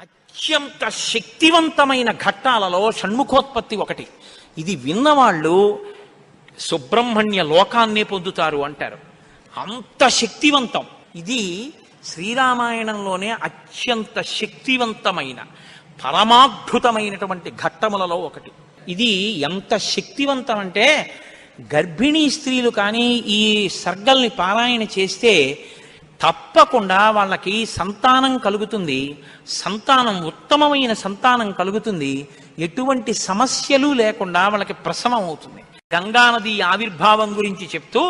అత్యంత శక్తివంతమైన ఘట్టాలలో షణ్ముఖోత్పత్తి ఒకటి. ఇది విన్నవాళ్ళు సుబ్రహ్మణ్య లోకాన్నే పొందుతారు అంటారు. అంత శక్తివంతం. ఇది శ్రీరామాయణంలోనే అత్యంత శక్తివంతమైన పరమాద్భుతమైనటువంటి ఘట్టములలో ఒకటి. ఇది ఎంత శక్తివంతం అంటే గర్భిణీ స్త్రీలు కానీ ఈ సర్గల్ని పారాయణ చేస్తే తప్పకుండా వాళ్ళకి సంతానం కలుగుతుంది. సంతానం ఉత్తమమైన సంతానం కలుగుతుంది. ఎటువంటి సమస్యలు లేకుండా వాళ్ళకి ప్రసవం అవుతుంది. గంగానది ఆవిర్భావం గురించి చెప్తూ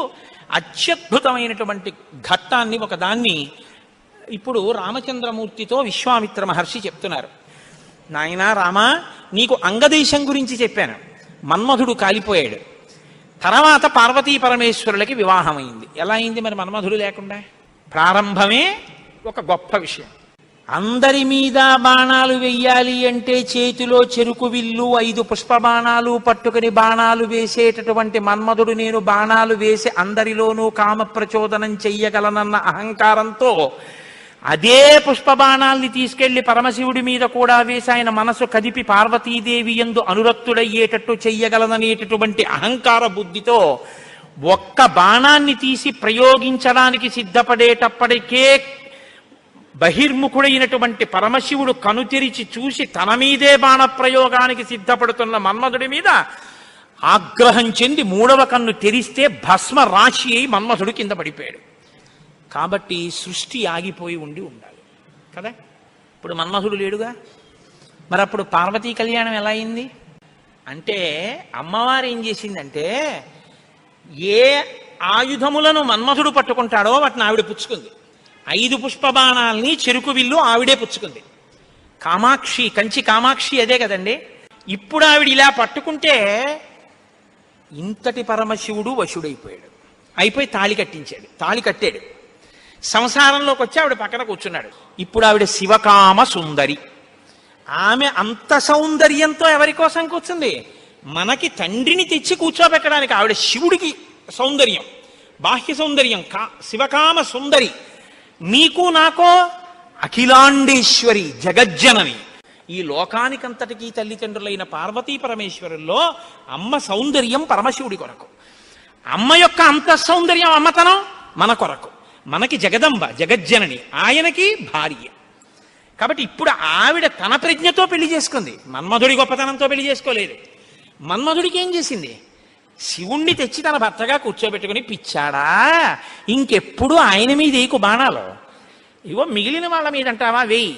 అత్యద్భుతమైనటువంటి ఘట్టాన్ని ఒకదాన్ని ఇప్పుడు రామచంద్రమూర్తితో విశ్వామిత్ర మహర్షి చెప్తున్నారు. నాయనా రామా, నీకు అంగదేశం గురించి చెప్పాను. మన్మధుడు కాలిపోయాడు. తర్వాత పార్వతీ పరమేశ్వరులకి వివాహమైంది. ఎలా అయింది మరి మన్మధుడు లేకుండా? ప్రారంభమే ఒక గొప్ప విషయం. అందరి మీద బాణాలు వెయ్యాలి అంటే చేతిలో చెరుకు విల్లు 5 పుష్ప బాణాలు పట్టుకుని బాణాలు వేసేటటువంటి మన్మధుడు నేను బాణాలు వేసి అందరిలోనూ కామ ప్రచోదనం చెయ్యగలనన్న అహంకారంతో అదే పుష్ప బాణాల్ని తీసుకెళ్లి పరమశివుడి మీద కూడా వేసి ఆయన మనసు కదిపి పార్వతీదేవి యందు అనురక్తుడయ్యేటట్టు చెయ్యగలననేటటువంటి అహంకార బుద్ధితో ఒక్క బాణాన్ని తీసి ప్రయోగించడానికి సిద్ధపడేటప్పటికే బహిర్ముఖుడైనటువంటి పరమశివుడు కనుతెరిచి చూసి తన మీదే బాణ ప్రయోగానికి సిద్ధపడుతున్న మన్మధుడి మీద ఆగ్రహం చెంది 3వ కన్ను తెరిస్తే భస్మ రాశి అయి మన్మధుడు కింద పడిపోయాడు. కాబట్టి సృష్టి ఆగిపోయి ఉండాలి కదా. ఇప్పుడు మన్మధుడు లేడుగా. మరి అప్పుడు పార్వతీ కళ్యాణం ఎలా అయింది అంటే అమ్మవారు ఏం చేసిందంటే ఏ ఆయుధములను మన్మధుడు పట్టుకుంటాడో వాటిని ఆవిడ పుచ్చుకుంది. 5 పుష్పబాణాల్ని చెరుకు విల్లు ఆవిడే పుచ్చుకుంది. కామాక్షి, కంచి కామాక్షి అదే కదండి. ఇప్పుడు ఆవిడ ఇలా పట్టుకుంటే ఇంతటి పరమశివుడు వశుడైపోయాడు. అయిపోయి తాళి కట్టాడు. సంసారంలోకి వచ్చి ఆవిడ పక్కన కూర్చున్నాడు. ఇప్పుడు ఆవిడ శివకామ సుందరి. ఆమె అంత సౌందర్యంతో ఎవరి కోసం కూర్చుంది? మనకి తండ్రిని తెచ్చి కూర్చోబెట్టడానికి. ఆవిడ శివుడికి సౌందర్యం, బాహ్య సౌందర్యం, శివకామ సుందరి. నీకు నాకో అఖిలాండేశ్వరి, జగజ్జనని. ఈ లోకానికంతటికీ తల్లిదండ్రులైన పార్వతీ పరమేశ్వరుల్లో అమ్మ సౌందర్యం పరమశివుడి కొరకు, అమ్మ యొక్క అంత సౌందర్యం అమ్మతనం మన కొరకు. మనకి జగదంబ, జగజ్జనని, ఆయనకి భార్య. కాబట్టి ఇప్పుడు ఆవిడ తన ప్రజ్ఞతో పెళ్లి చేసుకుంది. మన్మధుడి గొప్పతనంతో పెళ్లి చేసుకోలేదు. మన్మధుడికి ఏం చేసింది? శివుణ్ణి తెచ్చి తన భర్తగా కూర్చోబెట్టుకుని, పిచ్చాడా ఇంకెప్పుడు ఆయన మీద వేయకు బాణాలు, ఇవో మిగిలిన వాళ్ళ మీద అంటావా వేయి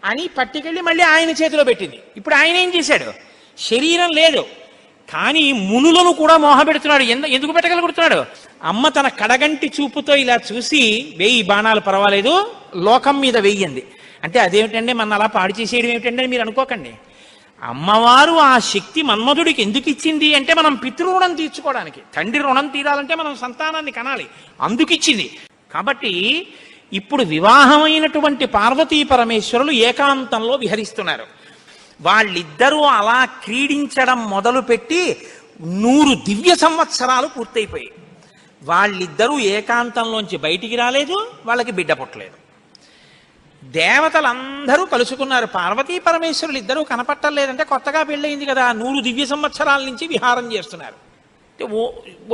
అని పట్టుకెళ్ళి మళ్ళీ ఆయన చేతిలో పెట్టింది. ఇప్పుడు ఆయన ఏం చేశాడు? శరీరం లేదు కానీ మునులను కూడా మోహపెడుతున్నాడు. ఎందుకు పెట్టగలుగుతున్నాడు? అమ్మ తన కడగంటి చూపుతో ఇలా చూసి వేయి బాణాలు పర్వాలేదు, లోకం మీద వెయ్యింది అంటే అదేమిటండి మన అలా పాడు చేసేయడం ఏమిటండి అని మీరు అనుకోకండి. అమ్మవారు ఆ శక్తి మన్మధుడికి ఎందుకు ఇచ్చింది అంటే మనం పితృరుణం తీర్చుకోవడానికి. తండ్రి రుణం తీరాలంటే మనం సంతానాన్ని కనాలి, అందుకు ఇచ్చింది. కాబట్టి ఇప్పుడు వివాహమైనటువంటి పార్వతీ పరమేశ్వరులు ఏకాంతంలో విహరిస్తున్నారు. వాళ్ళిద్దరూ అలా క్రీడించడం మొదలుపెట్టి 100 దివ్య సంవత్సరాలు పూర్తయిపోయాయి. వాళ్ళిద్దరూ ఏకాంతంలోంచి బయటికి రాలేదు, వాళ్ళకి బిడ్డ పుట్టలేదు. దేవతలందరూ కలుసుకున్నారు. పార్వతీ పరమేశ్వరులు ఇద్దరూ కనపట్టలేదంటే కొత్తగా పెళ్ళయింది కదా, 100 దివ్య సంవత్సరాల నుంచి విహారం చేస్తున్నారు.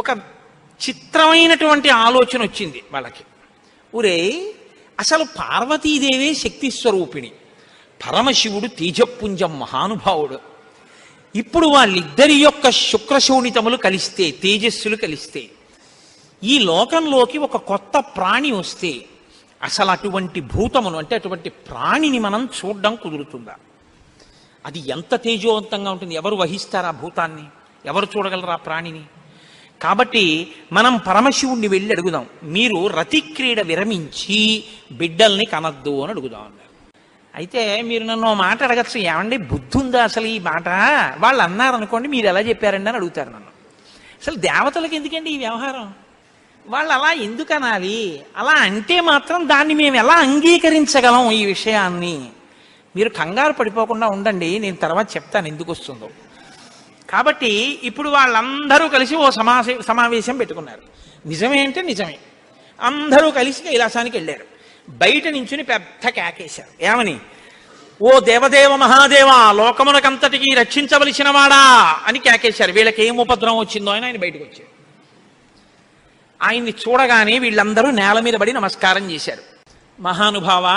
ఒక చిత్రమైనటువంటి ఆలోచన వచ్చింది వాళ్ళకి. ఊరే అసలు పార్వతీదేవే శక్తి స్వరూపిణి, పరమశివుడు తేజపుంజం మహానుభావుడు. ఇప్పుడు వాళ్ళిద్దరి యొక్క శుక్రశోణితములు కలిస్తే, తేజస్సులు కలిస్తే ఈ లోకంలోకి ఒక కొత్త ప్రాణి వస్తే అసలు అటువంటి భూతమును అంటే అటువంటి ప్రాణిని మనం చూడడం కుదురుతుందా? అది ఎంత తేజోవంతంగా ఉంటుంది? ఎవరు వహిస్తారు ఆ భూతాన్ని? ఎవరు చూడగలరు ఆ ప్రాణిని? కాబట్టి మనం పరమశివుణ్ణి వెళ్ళి అడుగుదాం, మీరు రతిక్రీడ విరమించి బిడ్డల్ని కనద్దు అని అడుగుదాం అన్నారు. అయితే మీరు నన్ను మాట అడగచ్చు, ఏమండి బుద్ధి ఉందా అసలు ఈ మాట? వాళ్ళు అన్నారనుకోండి, మీరు ఎలా చెప్పారండి అని అడుగుతారు నన్ను. అసలు దేవతలకు ఎందుకండి ఈ వ్యవహారం? వాళ్ళు అలా ఎందుకు అనాలి? అలా అంటే మాత్రం దాన్ని మేము ఎలా అంగీకరించగలం ఈ విషయాన్ని? మీరు కంగారు పడిపోకుండా ఉండండి, నేను తర్వాత చెప్తాను ఎందుకు వస్తుందో. కాబట్టి ఇప్పుడు వాళ్ళందరూ కలిసి ఓ సమావేశం పెట్టుకున్నారు. నిజమే అంటే నిజమే. అందరూ కలిసి కైలాసానికి వెళ్ళారు. బయట నించుని పెద్ద కేకేశారు. ఏమని? ఓ దేవదేవ మహాదేవ, లోకమునకంతటికి రక్షించవలసిన వాడా అని కేకేశారు. వీళ్ళకి ఏం ఉపద్రవం వచ్చిందో అని ఆయన బయటకు వచ్చారు. ఆయన్ని చూడగానే వీళ్ళందరూ నేల మీద పడి నమస్కారం చేశారు. మహానుభావా,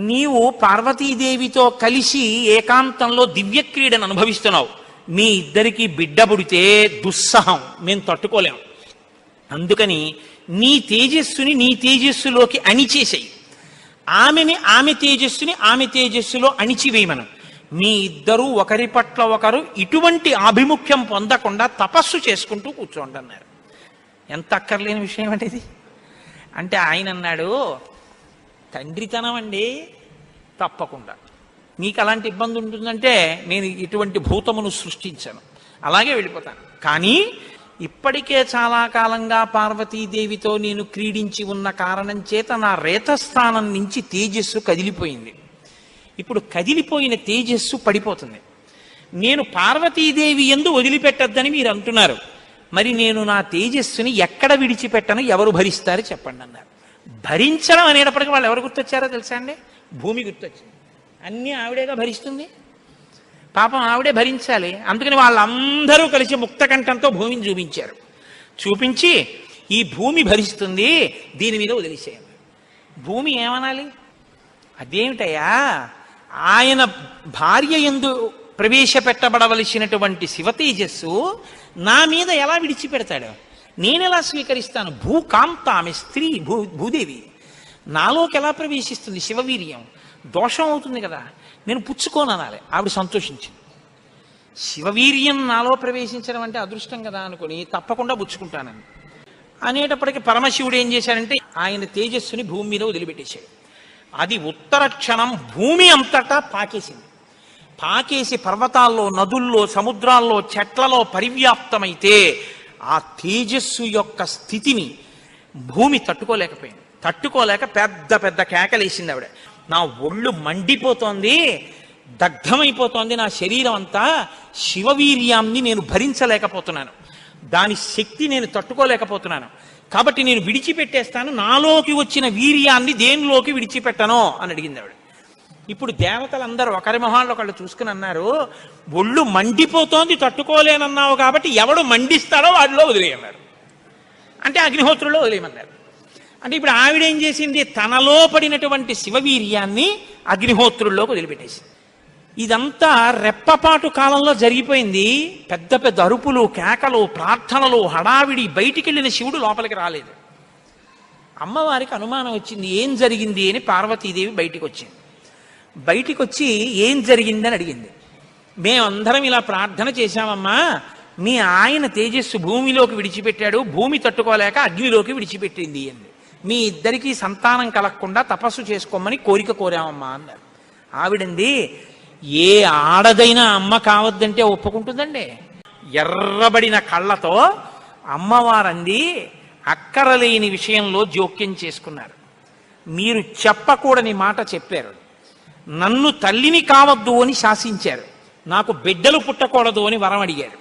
నీవు పార్వతీదేవితో కలిసి ఏకాంతంలో దివ్యక్రీడను అనుభవిస్తున్నావు. మీ ఇద్దరికి బిడ్డ పుడితే దుస్సహం, మేము తట్టుకోలేం. అందుకని నీ తేజస్సుని నీ తేజస్సులోకి అణిచేసేయి, ఆమె తేజస్సుని ఆమె తేజస్సులో అణిచివేయమను. మీ ఇద్దరూ ఒకరి పట్ల ఒకరు ఇటువంటి ఆభిముఖ్యం పొందకుండా తపస్సు చేసుకుంటూ కూర్చోండి అన్నారు. ఎంత అక్కర్లేని విషయం అంటే ఇది. అంటే ఆయన అన్నాడు, తండ్రితనం అండి, తప్పకుండా నీకు అలాంటి ఇబ్బంది ఉంటుందంటే నేను ఇటువంటి భూతమును సృష్టించాను, అలాగే వెళ్ళిపోతాను. కానీ ఇప్పటికే చాలా కాలంగా పార్వతీదేవితో నేను క్రీడించి ఉన్న కారణం చేత నా రేతస్థానం నుంచి తేజస్సు కదిలిపోయింది. ఇప్పుడు కదిలిపోయిన తేజస్సు పడిపోతుంది. నేను పార్వతీదేవి యందు వదిలిపెట్టద్దని మీరు అంటున్నారు. మరి నేను నా తేజస్సుని ఎక్కడ విడిచిపెట్టను, ఎవరు భరిస్తారు చెప్పండి అన్నారు. భరించడం అనేటప్పటికీ వాళ్ళు ఎవరు గుర్తొచ్చారో తెలుసా అండి? భూమి గుర్తొచ్చింది. అన్నీ ఆవిడేగా భరిస్తుంది, పాపం ఆవిడే భరించాలి. అందుకని వాళ్ళందరూ కలిసి ముక్తకంఠంతో భూమిని చూపించారు. చూపించి ఈ భూమి భరిస్తుంది, దీని మీద వదిలేసేయండి. భూమి ఏమనాలి? అదేమిటయ్యా, ఆయన భార్య యందు ప్రవేశపెట్టబడవలసినటువంటి శివ తేజస్సు నా మీద ఎలా విడిచిపెడతాడు? నేనెలా స్వీకరిస్తాను? భూకాంత, ఆమె స్త్రీ, భూదేవి నాలోకి ఎలా ప్రవేశిస్తుంది? శివవీర్యం దోషం అవుతుంది కదా, నేను పుచ్చుకోననాలి. ఆవిడ సంతోషించింది. శివవీర్యం నాలో ప్రవేశించడం అంటే అదృష్టం కదా అనుకుని తప్పకుండా పుచ్చుకుంటానని అనేటప్పటికీ పరమశివుడు ఏం చేశాడంటే ఆయన తేజస్సుని భూమి మీద వదిలిపెట్టేశాడు. అది ఉత్తర క్షణం భూమి అంతటా పాకేసింది. పాకేసి పర్వతాల్లో, నదుల్లో, సముద్రాల్లో, చెట్లలో పరివ్యాప్తమైతే ఆ తేజస్సు యొక్క స్థితిని భూమి తట్టుకోలేకపోయింది. తట్టుకోలేక పెద్ద పెద్ద కేకలేసింది ఆవిడ. నా ఒళ్ళు మండిపోతోంది, దగ్ధమైపోతోంది నా శరీరం అంతా, శివవీర్యాన్ని నేను భరించలేకపోతున్నాను, దాని శక్తి నేను తట్టుకోలేకపోతున్నాను, కాబట్టి నేను విడిచిపెట్టేస్తాను, నాలోకి వచ్చిన వీర్యాన్ని దేనిలోకి విడిచిపెట్టను అని అడిగింది ఆవిడ. ఇప్పుడు దేవతలందరూ ఒకరి మొహాల్లో ఒకళ్ళు చూసుకుని అన్నారు, ఒళ్ళు మండిపోతోంది తట్టుకోలేనన్నావు కాబట్టి ఎవడు మండిస్తాడో వాడిలో వదిలేయన్నారు. అంటే అగ్నిహోత్రుల్లో వదిలేయమన్నారు. అంటే ఇప్పుడు ఆవిడేం చేసింది? తనలో పడినటువంటి శివవీర్యాన్ని అగ్నిహోత్రుల్లోకి వదిలిపెట్టేసింది. ఇదంతా రెప్పపాటు కాలంలో జరిగిపోయింది. పెద్ద పెద్ద అరుపులు, కేకలు, ప్రార్థనలు, హడావిడి. బయటికి వెళ్ళిన శివుడు లోపలికి రాలేదు. అమ్మవారికి అనుమానం వచ్చింది, ఏం జరిగింది అని. పార్వతీదేవి బయటికి వచ్చింది. బయటికి వచ్చి ఏం జరిగిందని అడిగింది. మేమందరం ఇలా ప్రార్థన చేశామమ్మా, మీ ఆయన తేజస్సు భూమిలోకి విడిచిపెట్టాడు, భూమి తట్టుకోలేక అగ్నిలోకి విడిచిపెట్టింది అంది. మీ ఇద్దరికీ సంతానం కలగకుండా తపస్సు చేసుకోమని కోరిక కోరామమ్మా అన్నారు. ఆవిడంది, ఏ ఆడదైనా అమ్మ కావద్దంటే ఒప్పుకుంటుందండి? ఎర్రబడిన కళ్ళతో అమ్మవారంది, అక్కరలేని విషయంలో జోక్యం చేసుకున్నారు. మీరు చెప్పకూడని మాట చెప్పారు, నన్ను తల్లిని కావద్దు అని శాసించారు, నాకు బిడ్డలు పుట్టకూడదు అని వరం అడిగారు,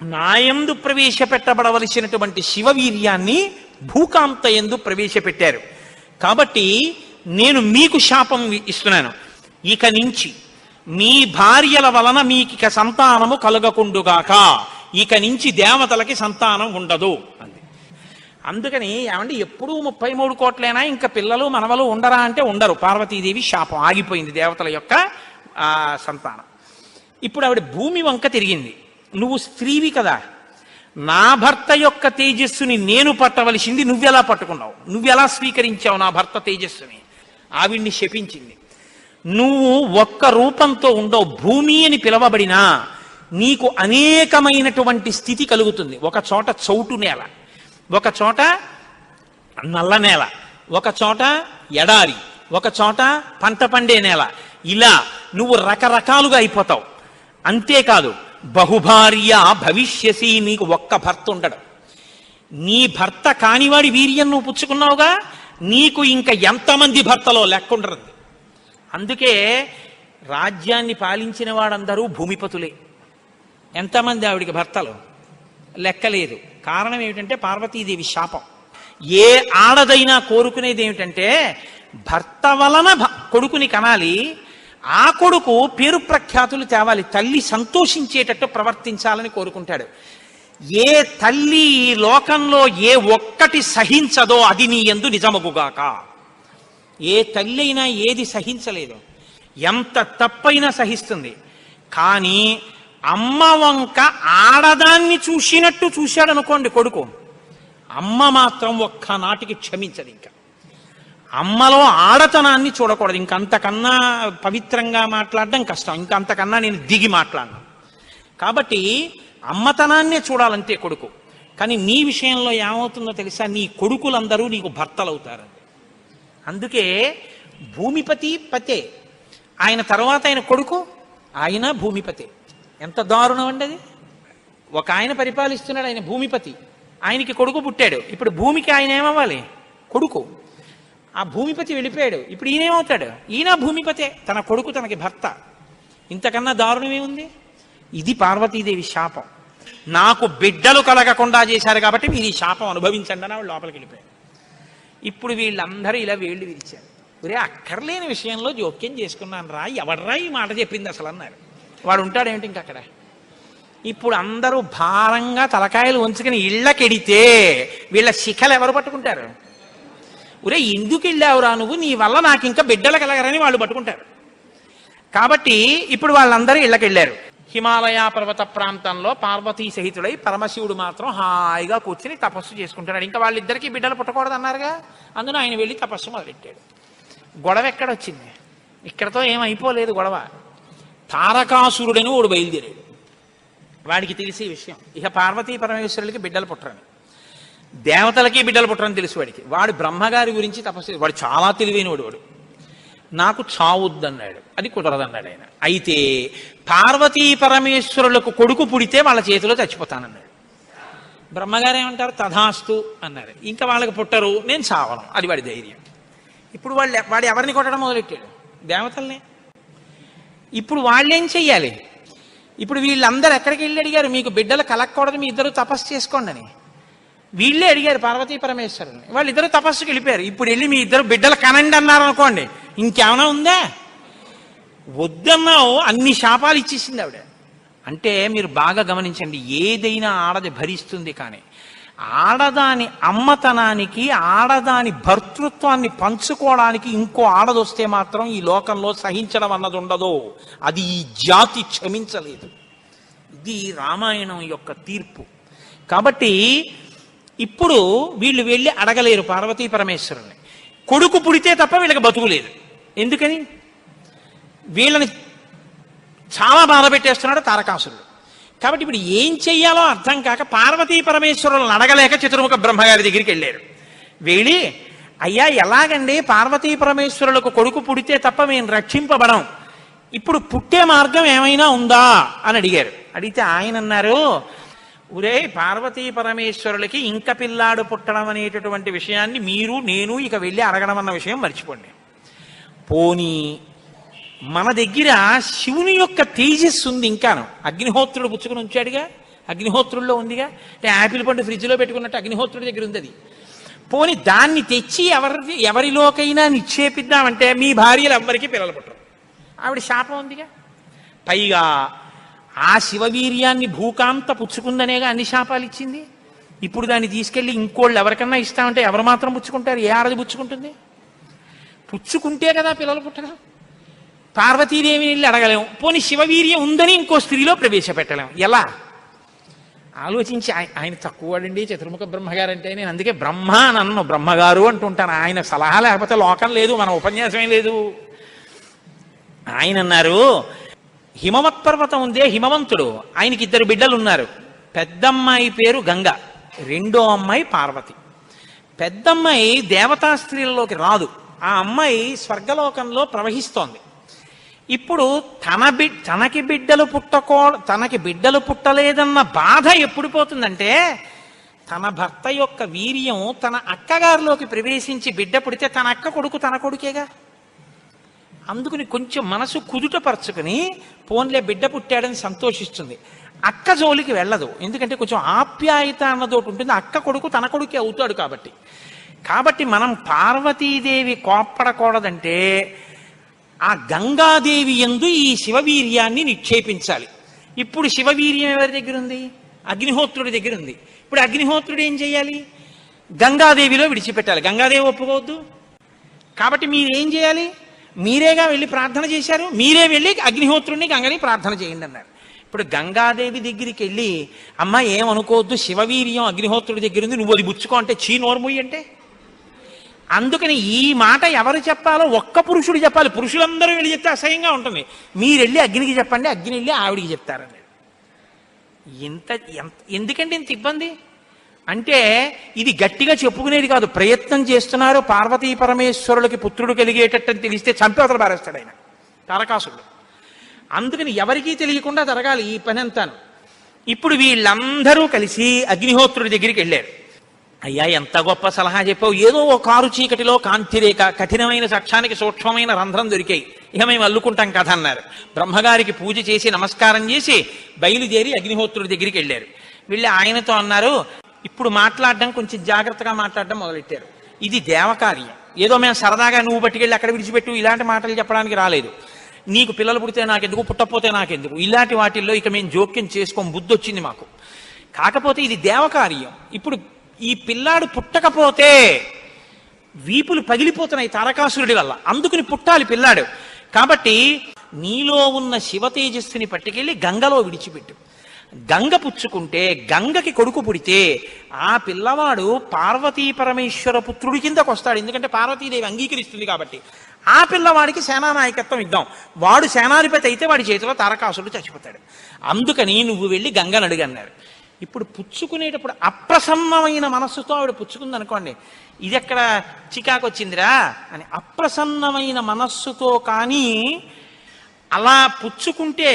నాయందు ప్రవేశపెట్టబడవలసినటువంటి శివవీర్యాన్ని భూకాంత యందు ప్రవేశపెట్టారు. కాబట్టి నేను మీకు శాపం ఇస్తున్నాను, ఇక నుంచి మీ భార్యల వలన మీకు సంతానము కలగకుండుగాక, ఇక నుంచి దేవతలకి సంతానం ఉండదు అంది. అందుకని ఏమంటే ఎప్పుడూ 33 కోట్లైనా ఇంకా పిల్లలు మనవలు ఉండరా అంటే ఉండరు. పార్వతీదేవి శాపం ఆగిపోయింది, దేవతల యొక్క సంతానం. ఇప్పుడు ఆవిడ భూమి వంక తిరిగింది, నువ్వు స్త్రీవి కదా, నా భర్త యొక్క తేజస్సుని నేను పట్టవలసింది నువ్వెలా పట్టుకున్నావు, నువ్వెలా స్వీకరించావు నా భర్త తేజస్సుని? ఆవిడ్ని శపించింది. నువ్వు ఒక్క రూపంతో ఉండవు, భూమి అని పిలవబడినా నీకు అనేకమైనటువంటి స్థితి కలుగుతుంది. ఒక చోట చౌటు నేల, ఒక చోట నల్ల నేల, ఒక చోట ఎడారి, ఒక చోట పంట పండే నేల. ఇలా నువ్వు రకరకాలుగా అయిపోతావు. అంతేకాదు, బహుభార్య భవిష్యసి, నీకు ఒక్క భర్త ఉండడు. నీ భర్త కానివాడి వీర్యం నువ్వు పుచ్చుకున్నావుగా, నీకు ఇంకా ఎంతమంది భర్తలో లెక్కుండరు. అందుకే రాజ్యాన్ని పాలించిన వాడందరూ భూమిపతులే. ఎంతమంది ఆవిడికి భర్తలు లెక్కలేదు. కారణం ఏమిటంటే పార్వతీదేవి శాపం. ఏ ఆడదైనా కోరుకునేది ఏమిటంటే భర్త వలన కొడుకుని కనాలి, ఆ కొడుకు పేరు ప్రఖ్యాతులు తేవాలి, తల్లి సంతోషించేటట్టు ప్రవర్తించాలని కోరుకుంటాడు. ఏ తల్లి ఈ లోకంలో ఏ ఒక్కటి సహించదో అది నీ యందు నిజమగుగాక. ఏ తల్లి అయినా ఏది సహించలేదు, ఎంత తప్పైనా సహిస్తుంది. కానీ అమ్మ వంక ఆడదాన్ని చూసినట్టు చూశాడు అనుకోండి కొడుకు, అమ్మ మాత్రం ఒక్కనాటికి క్షమించదు. ఇంకా అమ్మలో ఆడతనాన్ని చూడకూడదు. ఇంకంతకన్నా పవిత్రంగా మాట్లాడడం కష్టం, ఇంకంతకన్నా నేను దిగి మాట్లాడను. కాబట్టి అమ్మతనాన్నే చూడాలంతే కొడుకు. కానీ నీ విషయంలో ఏమవుతుందో తెలుసా, నీ కొడుకులందరూ నీకు భర్తలవుతారు. అందుకే భూమిపతి పతే, ఆయన తర్వాత ఆయన కొడుకు, ఆయన భూమిపతి. ఎంత దారుణం అండి అది. ఒక ఆయన పరిపాలిస్తున్నాడు, ఆయన భూమిపతి, ఆయనకి కొడుకు పుట్టాడు. ఇప్పుడు భూమికి ఆయన ఏమవ్వాలి? కొడుకు. ఆ భూమిపతి వెళ్ళిపోయాడు, ఇప్పుడు ఈయనేమవుతాడు? ఈయన భూమిపతే, తన కొడుకు తనకి భర్త. ఇంతకన్నా దారుణమే ఉంది? ఇది పార్వతీదేవి శాపం. నాకు బిడ్డలు కలగకుండా చేశారు కాబట్టి మీరు ఈ శాపం అనుభవించండి అని వాళ్ళు లోపలికి వెళ్ళిపోయారు. ఇప్పుడు వీళ్ళందరూ ఇలా వేళ్ళు విరిచారు. ఒరే, అక్కర్లేని విషయంలో జోక్యం చేసుకున్నాను రా, ఎవడరా ఈ మాట చెప్పింది అసలు అన్నారు. వాడు ఉంటాడేమిటి ఇంక అక్కడ. ఇప్పుడు అందరూ భారంగా తలకాయలు ఉంచుకుని ఇళ్ళకెడితే వీళ్ళ శిఖలు ఎవరు పట్టుకుంటారు? ఒరే, ఎందుకు వెళ్ళావురా నువ్వు, నీ వల్ల నాకు ఇంకా బిడ్డలు కలగరని వాళ్ళు పట్టుకుంటారు. కాబట్టి ఇప్పుడు వాళ్ళందరూ ఇళ్ళకెళ్ళారు. హిమాలయ పర్వత ప్రాంతంలో పార్వతీ సహితుడై పరమశివుడు మాత్రం హాయిగా కూర్చుని తపస్సు చేసుకుంటున్నాడు. ఇంకా వాళ్ళిద్దరికీ బిడ్డలు పుట్టకూడదు అన్నారుగా, అందులో ఆయన వెళ్ళి తపస్సు మొదలెట్టాడు. గొడవ ఎక్కడొచ్చింది? ఇక్కడతో ఏమైపోలేదు గొడవ. తారకాసురుడని వాడు బయలుదేరాడు. వాడికి తెలిసే విషయం, ఇక పార్వతీ పరమేశ్వరులకి బిడ్డలు పుట్టరని, దేవతలకి బిడ్డలు పుట్టరని తెలుసు వాడికి. వాడు బ్రహ్మగారి గురించి తపస్సు, వాడు చాలా తెలివైనవాడు. వాడు నాకు చావుద్దన్నాడు, అది కుదరదన్నాడు ఆయన. అయితే పార్వతీ పరమేశ్వరులకు కొడుకు పుడితే వాళ్ళ చేతిలో చచ్చిపోతానన్నాడు. బ్రహ్మగారు ఏమంటారు? తథాస్తు అన్నారు. ఇంకా వాళ్ళకి పుట్టరు, నేను చావను, అది వాడి ధైర్యం. ఇప్పుడు వాడు ఎవరిని కొట్టడం మొదలెట్టాడు? దేవతల్ని. ఇప్పుడు వాళ్ళేం చెయ్యాలి? ఇప్పుడు వీళ్ళందరూ ఎక్కడికి వెళ్ళి అడిగారు, మీకు బిడ్డలు కలగకూడదు, మీ ఇద్దరు తపస్సు చేసుకోండి అని. వీళ్ళే అడిగారు పార్వతీ పరమేశ్వరుని. వాళ్ళిద్దరూ తపస్సుకి వెళ్ళిపోయారు. ఇప్పుడు వెళ్ళి మీ ఇద్దరు బిడ్డలు కనండి అన్నారు అనుకోండి, ఇంకేమైనా ఉందా? వద్దన్నావు, అన్ని శాపాలు ఇచ్చేసింది ఆవిడ. అంటే మీరు బాగా గమనించండి, ఏదైనా ఆడది భరిస్తుంది, కానీ ఆడదాని అమ్మతనానికి, ఆడదాని భర్తృత్వాన్ని పంచుకోవడానికి ఇంకో ఆడదొస్తే మాత్రం ఈ లోకంలో సహించడం అన్నది ఉండదు. అది ఈ జాతి క్షమించలేదు. ఇది రామాయణం యొక్క తీర్పు. కాబట్టి ఇప్పుడు వీళ్ళు వెళ్ళి అడగలేరు పార్వతీ పరమేశ్వరుని. కొడుకు పుడితే తప్ప వీళ్ళకి బతుకులేదు. ఎందుకని? వీళ్ళని చాలా బాధ పెట్టేస్తున్నాడు తారకాసురుడు. కాబట్టి ఇప్పుడు ఏం చెయ్యాలో అర్థం కాక పార్వతీ పరమేశ్వరులను అడగలేక చతుర్ముఖ బ్రహ్మగారి దగ్గరికి వెళ్ళారు. వెళ్ళి, అయ్యా ఎలాగండి, పార్వతీ పరమేశ్వరులకు కొడుకు పుడితే తప్ప మేము రక్షింపబడం, ఇప్పుడు పుట్టే మార్గం ఏమైనా ఉందా అని అడిగారు. అడిగితే ఆయన అన్నారు, ఒరే, పార్వతీ పరమేశ్వరులకి ఇంక పిల్లాడు పుట్టడం అనేటటువంటి విషయాన్ని మీరు నేను ఇక వెళ్ళి అడగడం అన్న విషయం మర్చిపోండి. పోనీ మన దగ్గర శివుని యొక్క తేజస్సు ఉంది ఇంకాను. అగ్నిహోత్రుడు పుచ్చుకుని ఉంచాడుగా, అగ్నిహోత్రుల్లో ఉందిగా. అంటే యాపిల్ పండు ఫ్రిడ్జ్లో పెట్టుకున్నట్టు అగ్నిహోత్రుడి దగ్గర ఉంది అది. పోనీ దాన్ని తెచ్చి ఎవరిలోకైనా నిక్షేపిద్దామంటే మీ భార్యలు ఎవ్వరికీ పిల్లలు పుట్టరు, ఆవిడ శాపం ఉందిగా. పైగా ఆ శివవీర్యాన్ని భూకాంత పుచ్చుకుందనేగా అన్ని శాపాలు ఇచ్చింది. ఇప్పుడు దాన్ని తీసుకెళ్ళి ఇంకోళ్ళు ఎవరికన్నా ఇస్తామంటే ఎవరు మాత్రం పుచ్చుకుంటారు? ఏ ఆడది పుచ్చుకుంటుంది? పుచ్చుకుంటే కదా పిల్లలు పుట్టడం. పార్వతీదేవిని వెళ్ళి అడగలేము, పోనీ శివవీర్యం ఉందని ఇంకో స్త్రీలో ప్రవేశపెట్టలేము. ఎలా ఆలోచించి, ఆయన తక్కువడండి చతుర్ముఖ బ్రహ్మగారు అంటే. నేను అందుకే బ్రహ్మ నన్ను బ్రహ్మగారు అంటుంటాను. ఆయన సలహా లేకపోతే లోకం లేదు, మన ఉపన్యాసమే లేదు. ఆయన అన్నారు, హిమవత్ పర్వతం ఉందే, హిమవంతుడు, ఆయనకి 2 బిడ్డలు ఉన్నారు. పెద్దమ్మాయి పేరు గంగ, రెండో అమ్మాయి పార్వతి. పెద్దమ్మాయి దేవతా స్త్రీలలోకి రాదు, ఆ అమ్మాయి స్వర్గలోకంలో ప్రవహిస్తోంది. ఇప్పుడు తనకి బిడ్డలు పుట్టలేదన్న బాధ ఎప్పుడు పోతుందంటే, తన భర్త యొక్క వీర్యం తన అక్కగారిలోకి ప్రవేశించి బిడ్డ పుడితే తన అక్క కొడుకు తన కొడుకేగా. అందుకని కొంచెం మనసు కుదుటపరుచుకుని పోన్లే బిడ్డ పుట్టాడని సంతోషిస్తుంది. అక్క జోలికి వెళ్ళదు, ఎందుకంటే కొంచెం ఆప్యాయత అన్నదోటి ఉంటుంది. అక్క కొడుకు తన కొడుకే అవుతాడు కాబట్టి. మనం పార్వతీదేవి కోప్పడకూడదంటే ఆ గంగాదేవి యందు ఈ శివవీర్యాన్ని నిక్షేపించాలి. ఇప్పుడు శివవీర్యం ఎవరి దగ్గర ఉంది? అగ్నిహోత్రుడి దగ్గర ఉంది. ఇప్పుడు అగ్నిహోత్రుడు ఏం చేయాలి? గంగాదేవిలో విడిచిపెట్టాలి. గంగాదేవి ఒప్పుకోవద్దు. కాబట్టి మీరేం చేయాలి? మీరేగా వెళ్ళి ప్రార్థన చేశారు, మీరే వెళ్ళి అగ్నిహోత్రుడిని గంగని ప్రార్థన చేయండి అన్నారు. ఇప్పుడు గంగాదేవి దగ్గరికి వెళ్ళి అమ్మ ఏమనుకోవద్దు, శివవీర్యం అగ్నిహోత్రుడి దగ్గర ఉంది, నువ్వు అది బుచ్చుకో అంటే చీ నోర్ముయ్యి అంటే. అందుకని ఈ మాట ఎవరు చెప్పాలో ఒక్క పురుషుడు చెప్పాలి. పురుషులందరూ వెళ్ళి చెప్తే అసహ్యంగా ఉంటుంది. మీరు వెళ్ళి అగ్నికి చెప్పండి, అగ్ని వెళ్ళి ఆవిడికి చెప్తారని. ఎందుకంటే ఇంత ఇబ్బంది అంటే ఇది గట్టిగా చెప్పుకునేది కాదు. ప్రయత్నం చేస్తున్నారు. పార్వతీ పరమేశ్వరులకి పుత్రుడు కలిగేటట్టని తెలిస్తే చంపేవతలు పారేస్తాడు ఆయన తారకాసుడు. అందుకని ఎవరికీ తెలియకుండా జరగాలి ఈ పని అంతాను. ఇప్పుడు వీళ్ళందరూ కలిసి అగ్నిహోత్రుడి దగ్గరికి వెళ్ళారు. అయ్యా ఎంత గొప్ప సలహా చెప్పావు, ఏదో ఓ కారు చీకటిలో కాంతిరేఖ, కఠినమైన సాక్ష్యానికి సూక్ష్మమైన రంధ్రం దొరికాయి, ఇక మేము అల్లుకుంటాం కథ అన్నారు. బ్రహ్మగారికి పూజ చేసి నమస్కారం చేసి బయలుదేరి అగ్నిహోత్రుడి దగ్గరికి వెళ్ళారు. వెళ్ళి ఆయనతో అన్నారు, ఇప్పుడు మాట్లాడడం కొంచెం జాగ్రత్తగా మాట్లాడడం మొదలెట్టారు. ఇది దేవకార్యం, ఏదో మేము సరదాగా నువ్వు పట్టుకెళ్ళి అక్కడ విడిచిపెట్టు ఇలాంటి మాటలు చెప్పడానికి రాలేదు. నీకు పిల్లలు పుడితే నాకెందుకు, పుట్టకపోతే నాకెందుకు, ఇలాంటి వాటిల్లో ఇక మేము జోక్యం చేసుకోం, బుద్ధి వచ్చింది మాకు. కాకపోతే ఇది దేవకార్యం. ఇప్పుడు ఈ పిల్లాడు పుట్టకపోతే వీపులు పగిలిపోతున్నాయి తారకాసురుడి వల్ల, అందుకుని పుట్టాలి పిల్లాడు. కాబట్టి నీలో ఉన్న శివ తేజస్సుని పట్టుకెళ్ళి గంగలో విడిచిపెట్టు. గంగ పుచ్చుకుంటే, గంగకి కొడుకు పుడితే ఆ పిల్లవాడు పార్వతీ పరమేశ్వర పుత్రుడి కిందకు వస్తాడు. ఎందుకంటే పార్వతీదేవి అంగీకరిస్తుంది కాబట్టి. ఆ పిల్లవాడికి సేనానాయకత్వం ఇద్దాం. వాడు సేనాధిపతి అయితే వాడి చేతిలో తారకాసురుడు చచ్చిపోతాడు. అందుకని నువ్వు వెళ్ళి గంగను అడుగన్నారు. ఇప్పుడు పుచ్చుకునేటప్పుడు అప్రసన్నమైన మనస్సుతో ఆవిడ పుచ్చుకుంది అనుకోండి, ఇది ఎక్కడ చికాకు వచ్చిందిరా అని. అప్రసన్నమైన మనస్సుతో కానీ అలా పుచ్చుకుంటే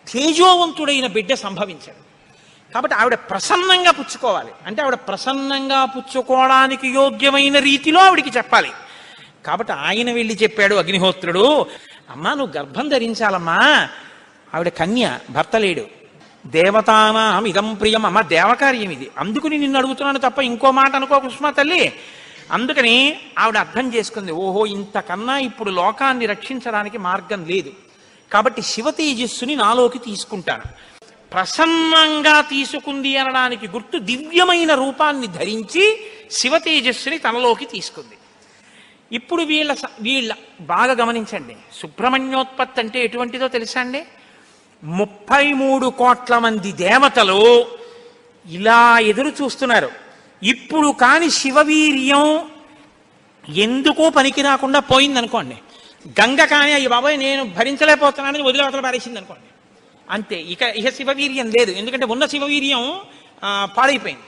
తేజోవంతుడైన బిడ్డ సంభవించాడు. కాబట్టి ఆవిడ ప్రసన్నంగా పుచ్చుకోవాలి. అంటే ఆవిడ ప్రసన్నంగా పుచ్చుకోవడానికి యోగ్యమైన రీతిలో ఆవిడికి చెప్పాలి. కాబట్టి ఆయన వెళ్ళి చెప్పాడు అగ్నిహోత్రుడు, అమ్మా నువ్వు గర్భం ధరించాలమ్మా, ఆవిడ కన్య, భర్త లేడు. దేవతానాం ఇదం ప్రియం, అమ్మ దేవకార్యం ఇది, అందుకుని నిన్ను అడుగుతున్నాను తప్ప ఇంకో మాట అనుకో కుష్మా తల్లి. అందుకని ఆవిడ అర్థం చేసుకుంది, ఓహో ఇంతకన్నా ఇప్పుడు లోకాన్ని రక్షించడానికి మార్గం లేదు, కాబట్టి శివ తేజస్సుని నాలోకి తీసుకుంటాను. ప్రసన్నంగా తీసుకుంది అనడానికి గుర్తు దివ్యమైన రూపాన్ని ధరించి శివ తేజస్సుని తనలోకి తీసుకుంది. ఇప్పుడు వీళ్ళ బాగా గమనించండి, సుబ్రహ్మణ్యోత్పత్తి అంటే ఎటువంటిదో తెలుసా అండి? 33 కోట్ల మంది దేవతలు ఇలా ఎదురు చూస్తున్నారు. ఇప్పుడు కాని శివవీర్యం ఎందుకో పనికి రాకుండా పోయిందనుకోండి, గంగ కానీ అయ్యి బాబాయ్ నేను భరించలేకపోతున్నానని వదిలేవతలు పారేసింది అనుకోండి, అంతే. ఇక శివవీర్యం లేదు. ఎందుకంటే ఉన్న శివవీర్యం పాడైపోయింది.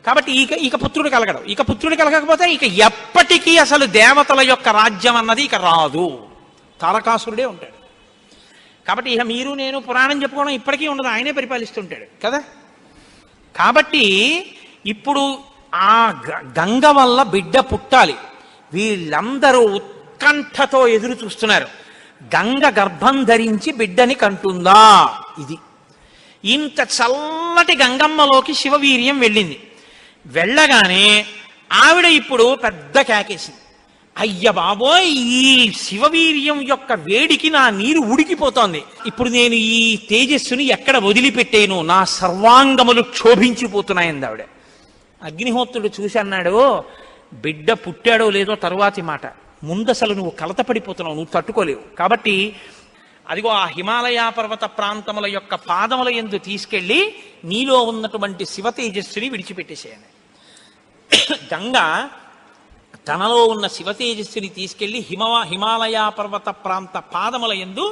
కాబట్టి ఇక పుత్రుడు కలగడు. ఇక పుత్రుడు కలగకపోతే ఇక ఎప్పటికీ అసలు దేవతల యొక్క రాజ్యం అన్నది ఇక రాదు, తారకాసురుడే ఉంటాడు. కాబట్టి ఇక మీరు నేను పురాణం చెప్పుకోవడం ఇప్పటికీ ఉండదు, ఆయనే పరిపాలిస్తుంటాడు కదా. కాబట్టి ఇప్పుడు ఆ గంగ వల్ల బిడ్డ పుట్టాలి. వీళ్ళందరూ ఉత్కంఠతో ఎదురు చూస్తున్నారు. గంగ గర్భం ధరించి బిడ్డని కంటుందా? ఇది ఇంత చల్లటి గంగమ్మలోకి శివవీర్యం వెళ్ళింది. వెళ్ళగానే ఆవిడ ఇప్పుడు పెద్ద కేకేసింది, అయ్య బాబోయ్ ఈ శివవీర్యం యొక్క వేడికి నా నీరు ఉడికిపోతోంది, ఇప్పుడు నేను ఈ తేజస్సుని ఎక్కడ వదిలిపెట్టేను, నా సర్వాంగములు క్షోభించిపోతున్నాయంది ఆవిడ. అగ్నిహోత్రుడు చూసి అన్నాడు, బిడ్డ పుట్టాడో లేదో తరువాతి మాట, ముందసలు నువ్వు కలతపడిపోతున్నావు, నువ్వు తట్టుకోలేవు. కాబట్టి అదిగో ఆ హిమాలయ పర్వత ప్రాంతముల యొక్క పాదముల యందు తీసుకెళ్ళి నీలో ఉన్నటువంటి శివ తేజస్సుని విడిచిపెట్టేసేయండి. గంగ తనలో ఉన్న శివ తేజస్సుని తీసుకెళ్లి హిమాలయ పర్వత ప్రాంత పాదముల యందు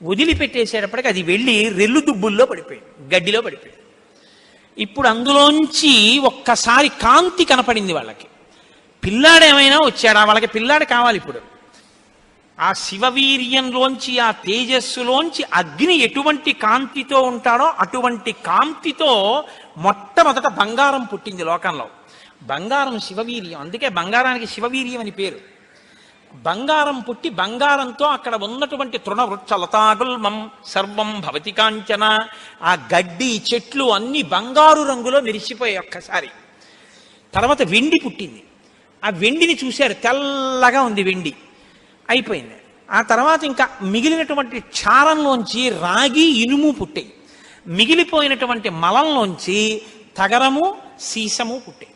వదిలిపెట్టేసేటప్పటికి అది వెళ్ళి రెల్లు దుబ్బుల్లో పడిపోయింది, గడ్డిలో పడిపోయింది. ఇప్పుడు అందులోంచి ఒక్కసారి కాంతి కనపడింది వాళ్ళకి. పిల్లాడేమైనా వచ్చాడా? వాళ్ళకి పిల్లాడు కావాలి. ఇప్పుడు ఆ శివవీర్యంలోంచి, ఆ తేజస్సులోంచి అగ్ని ఎటువంటి కాంతితో ఉంటాడో అటువంటి కాంతితో మొట్టమొదట బంగారం పుట్టింది లోకంలో. బంగారం శివవీర్యం, అందుకే బంగారానికి శివవీర్యం అని పేరు. బంగారం పుట్టి బంగారంతో అక్కడ ఉన్నటువంటి తృణవృక్ష లతాగుల్మం సర్వం భవతి కాంచన, ఆ గడ్డి చెట్లు అన్ని బంగారు రంగులో మెరిసిపోయాయి ఒక్కసారి. తర్వాత వెండి పుట్టింది. ఆ వెండిని చూశారు, తెల్లగా ఉంది వెండి. అయిపోయింది. ఆ తర్వాత ఇంకా మిగిలినటువంటి క్షారంలోంచి రాగి ఇనుము పుట్టాయి. మిగిలిపోయినటువంటి మలంలోంచి తగరము సీసము పుట్టాయి